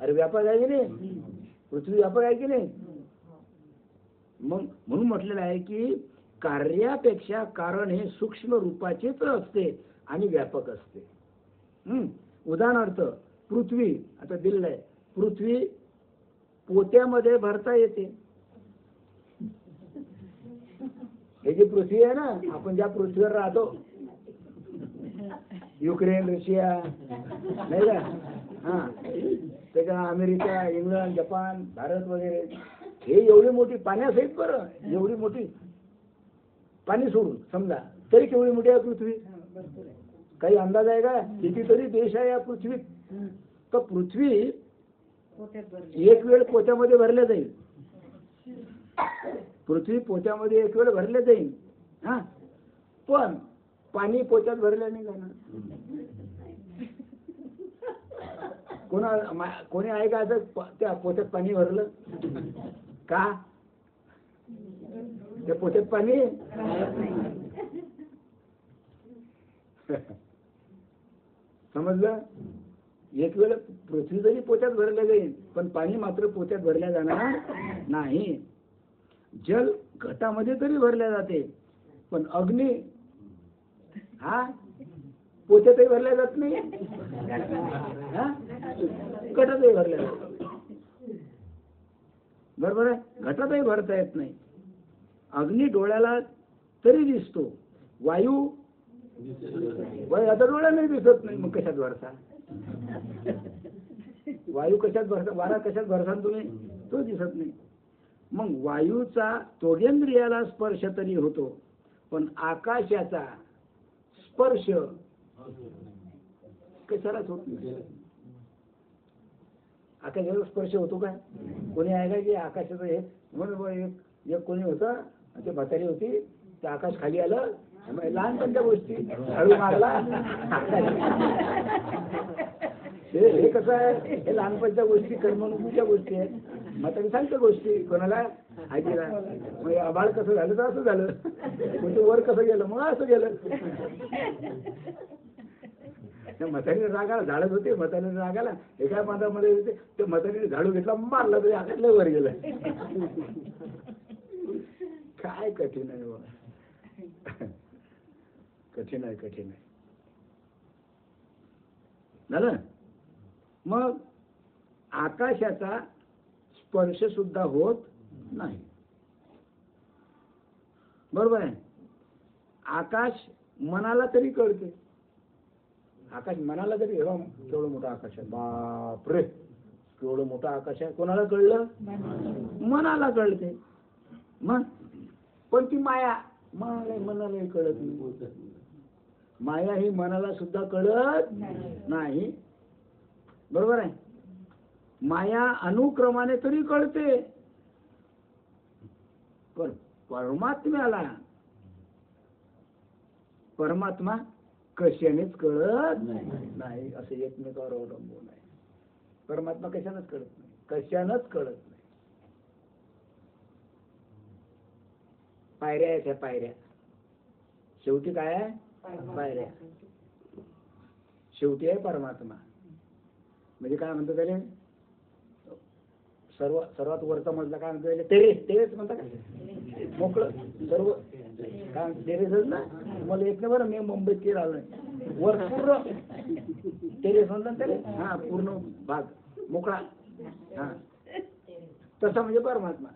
अरे व्यापक आहे की नाही? पृथ्वी व्यापक आहे की नाही? मग म्हणून म्हटलेलं आहे की कार्यापेक्षा कारण हे सूक्ष्म रूपाचेच असते आणि व्यापक असते. उदाहरणार्थ पृथ्वी आता दिलेलं आहे, पृथ्वी पोत्यामध्ये भरता येते. हे जी पृथ्वी आहे ना, आपण ज्या पृथ्वीवर राहतो, युक्रेन, रशिया नाही का, हा त्याच्या अमेरिका, इंग्लंड, जपान, भारत वगैरे, हे एवढी मोठी पाण्यासहित बरं, एवढी मोठी पाणी सोडून समजा तरी केवढी मोठी आहे पृथ्वी. काही अंदाज आहे का कितीतरी देश आहे या पृथ्वीत? तर पृथ्वी एक वेळ पोत्यामध्ये भरल्या जाईल. पृथ्वी पोत्यामध्ये एक वेळ भरल्या जाईल, हा, पण पाणी पोत्यात भरल्या नाही जाणार. कोणी आहे का असं त्या पोत्यात पाणी भरलं का? त्या पोत्यात पाणी समजलं? एक वेळ पृथ्वी जरी पोत्यात भरल्या जाईल पण पाणी मात्र पोत्यात भरल्या जाणार नाही. जल घटामध्ये तरी भरल्या जाते पण अग्नी हा पोत्यातही भरल्या जात नाही, घटातही भरल्या जात. बरोबर आहे? घटातही भरता येत नाही. अग्नी डोळ्याला तरी दिसतो, वायू आता डोळ्याला दिसत नाही, मग कशात भरता? वायू कशात भरता? वारा कशात भरता तुम्ही? तो दिसत नाही. मग वायूचा तोडेंद्रियाला स्पर्श तरी होतो पण आकाशाचा स्पर्श कशालाच होत नाही. आकाशाचा स्पर्श होतो का? कोणी आहे का की आकाशाचं हे म्हणून एक कोणी होतं, ते म्हातारी होती, ते आकाश खाली आलं, लहानपणच्या गोष्टी हळू मागला. हे कसं आहे? हे लहानपणच्या गोष्टी करमणुकीच्या गोष्टी आहेत. म्हातारी सांगते गोष्टी कोणाला ऐकायला. मग आबाळ कसं झालं तर असं झालं, म्हणजे वर कसं गेलं मग असं गेलं. म्हातारीने रागाला झाडत होते, म्हातारीने रागाला एका मातामध्ये होते, ते म्हातारीने झाडू घेतला, मारला तरी आकाशला वर गेलं. काय कठीण आहे बाबा, कठीण आहे, कठीण आहे. झालं? मग आकाशाचा स्पर्श सुद्धा होत नाही. बरोबर आहे? आकाश मनाला तरी कळते. आकाश मनाला तरी केवढं मोठं आकाश आहे, बापरे केवढं मोठं आकाश आहे, कोणाला कळलं? मनाला कळते. मग पण ती माया मनाला कळत नाही. माया ही मनाला सुद्धा कळत नाही. बरोबर आहे? माया अनुक्रमाने तरी कळते पण परमात्मा कशानेच कळत नाही. असं एकमेकावर अवलंबून आहे. परमात्मा कशानेच कळत नाही, कशानच कळत नाही. पायऱ्या आहेत ह्या पायऱ्या, शेवटी काय आहे? पायऱ्या. शेवटी आहे परमात्मा. म्हणजे काय म्हणतो त्याला? सर्वात वरचा मजला काय म्हणतो त्याला? टेरेस म्हणता का? मोकळं सर्व काय टेरेसच ना. मला येत नाही बरं, मी मुंबईत केलं आलोय. वर पूर्ण टेरेस म्हणतात त्याला. हा, पूर्ण भाग मोकळा. हा, तसा म्हणजे परमात्मा.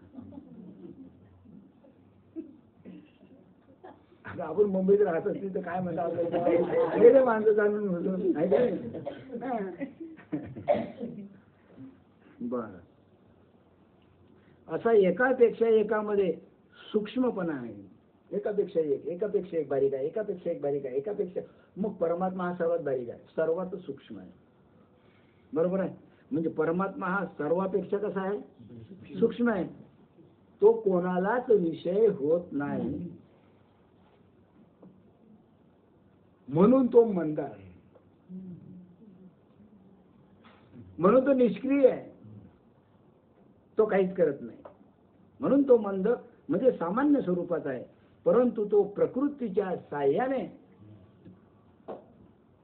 आपण मुंबईत राहत असतील तर काय म्हणतात आपल्याला माणसं जाणून होतो. बर, असा एकापेक्षा एकामध्ये सूक्ष्मपणा आहे. एकापेक्षा एक, एकापेक्षा एक बारीक आहे, एकापेक्षा एक बारीक आहे, एकापेक्षा. मग परमात्मा हा सर्वात बारीक आहे, सर्वात सूक्ष्म आहे. बरोबर आहे. म्हणजे परमात्मा हा सर्वापेक्षा कसा आहे, सूक्ष्म आहे. तो कोणालाच विषय होत नाही, म्हणून तो मंद आहे, म्हणून तो निष्क्रिय आहे, तो काहीच करत नाही. म्हणून तो मंद म्हणजे सामान्य स्वरूपाचा आहे, परंतु तो प्रकृतीच्या साह्याने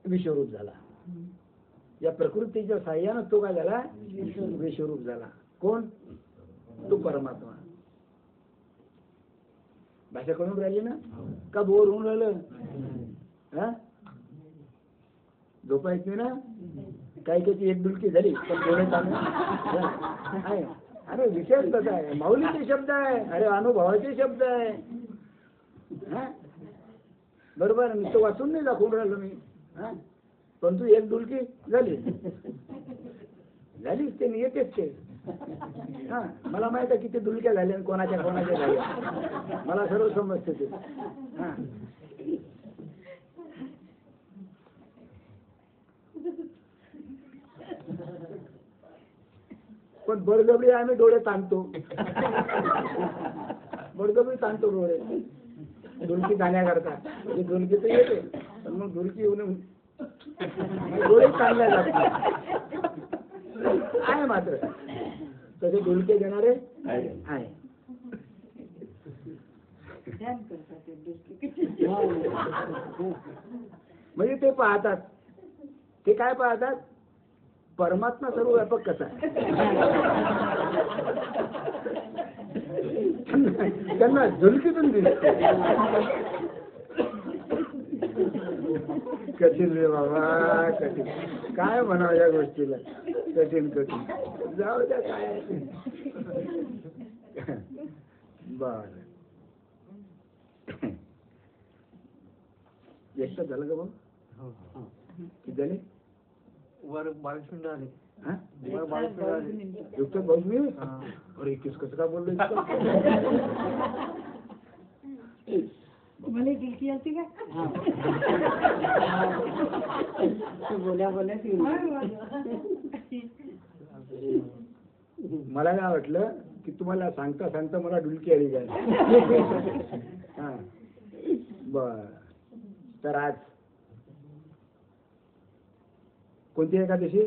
विश्वरूप झाला. या प्रकृतीच्या साह्याने तो काय झाला, विश्वरूप झाला. कोण, तो परमात्मा. भाषा करून राहिली ना, का बोर होऊन राहिलं, हा झोपा येत नाही ना, काही काही एक डुलकी झाली पण डोळे चालू आहे. अरे विषय कसा आहे, माऊलीचे शब्द आहे, अरे अनुभवाचे शब्द आहे. बरोबर, नुसतं वाचून नाही दाखवून राहिलो मी. पण तू एक डुलकी झाली झालीच, ते येतेच ते. हा, मला माहित आहे किती डुलक्या झाल्या आणि कोणाच्या कोणाच्या झाल्या, मला सर्व समजते ते. हा, पण बळजबरी आम्ही डोळे ताणतो, बळजबरी ताणतो डोळे डुलकी जाण्याकरता. म्हणजे डुलकी तर येते, पण मग डुलकी येऊन डोळे ताणल्या जातात. आहे मात्र तसे डुलके घेणारे आहे. म्हणजे ते पाहतात, ते काय पाहतात, परमात्मा सर्व व्यापक कसा आहे. त्यांना झुलकीतून दिसते. कठीण रे बाबा, कठीण. काय म्हणावं या गोष्टीला, कठीण कठीण. जाऊ द्या काय. बर, एकटा झालं का भाऊ, किती झाले, वर 22 मिनिटं आले. वर 22 मिनिटं आले. एकटं 22 मिनिट. अरे किस कसं का बोललो, मला गिलकी आलती का, बोल्या बोल्या. मला काय वाटलं की तुम्हाला सांगता सांगता मला डुलकी आली काय. हा, बर. तर आज कोणती एकादशी,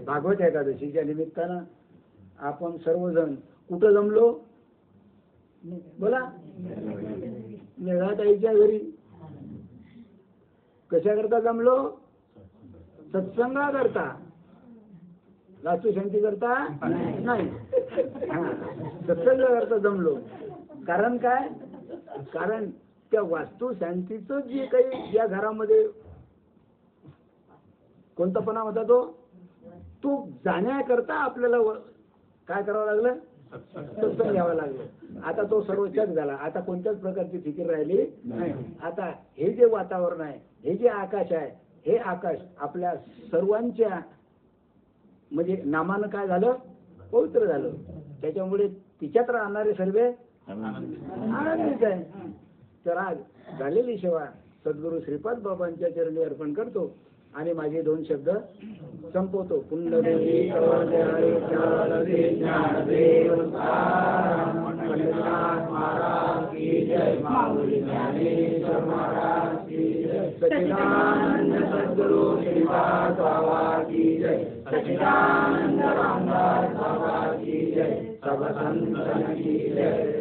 भागवत एकादशीच्या निमित्तानं आपण सर्वजण कुठं जमलो, बोला, मेघाताईच्या घरी. कशा करता जमलो, सत्संगा करता, वास्तू शांती करता नाही, सत्संग करता जमलो. कारण काय, कारण त्या वास्तू शांतीचं जे काही या घरामध्ये कोणतापणा होता तो जाण्याकरता आपल्याला काय करावं लागलं, सत्संग घ्यावं लागलं. आता तो सर्व जग झाला, आता कोणत्याच प्रकारची फिकीर राहिली नाही. आता हे जे वातावरण आहे, हे जे आकाश आहे, हे आकाश आपल्या सर्वांच्या म्हणजे नामानं काय झालं, पवित्र झालं. त्याच्यामुळे तिच्यात राहणारे सर्व आनंदित आहे. तर आज झालेली सेवा सद्गुरू श्रीपाद बाबांच्या चरणी अर्पण करतो आणि माझे 2 शब्द संपवतो. पुंडलिक सच्चिदानंद सद्गुरू श्रीपाद बाबा की जय, सच्चिदानंद रामदास बाबा की जय, सब संतन की जय.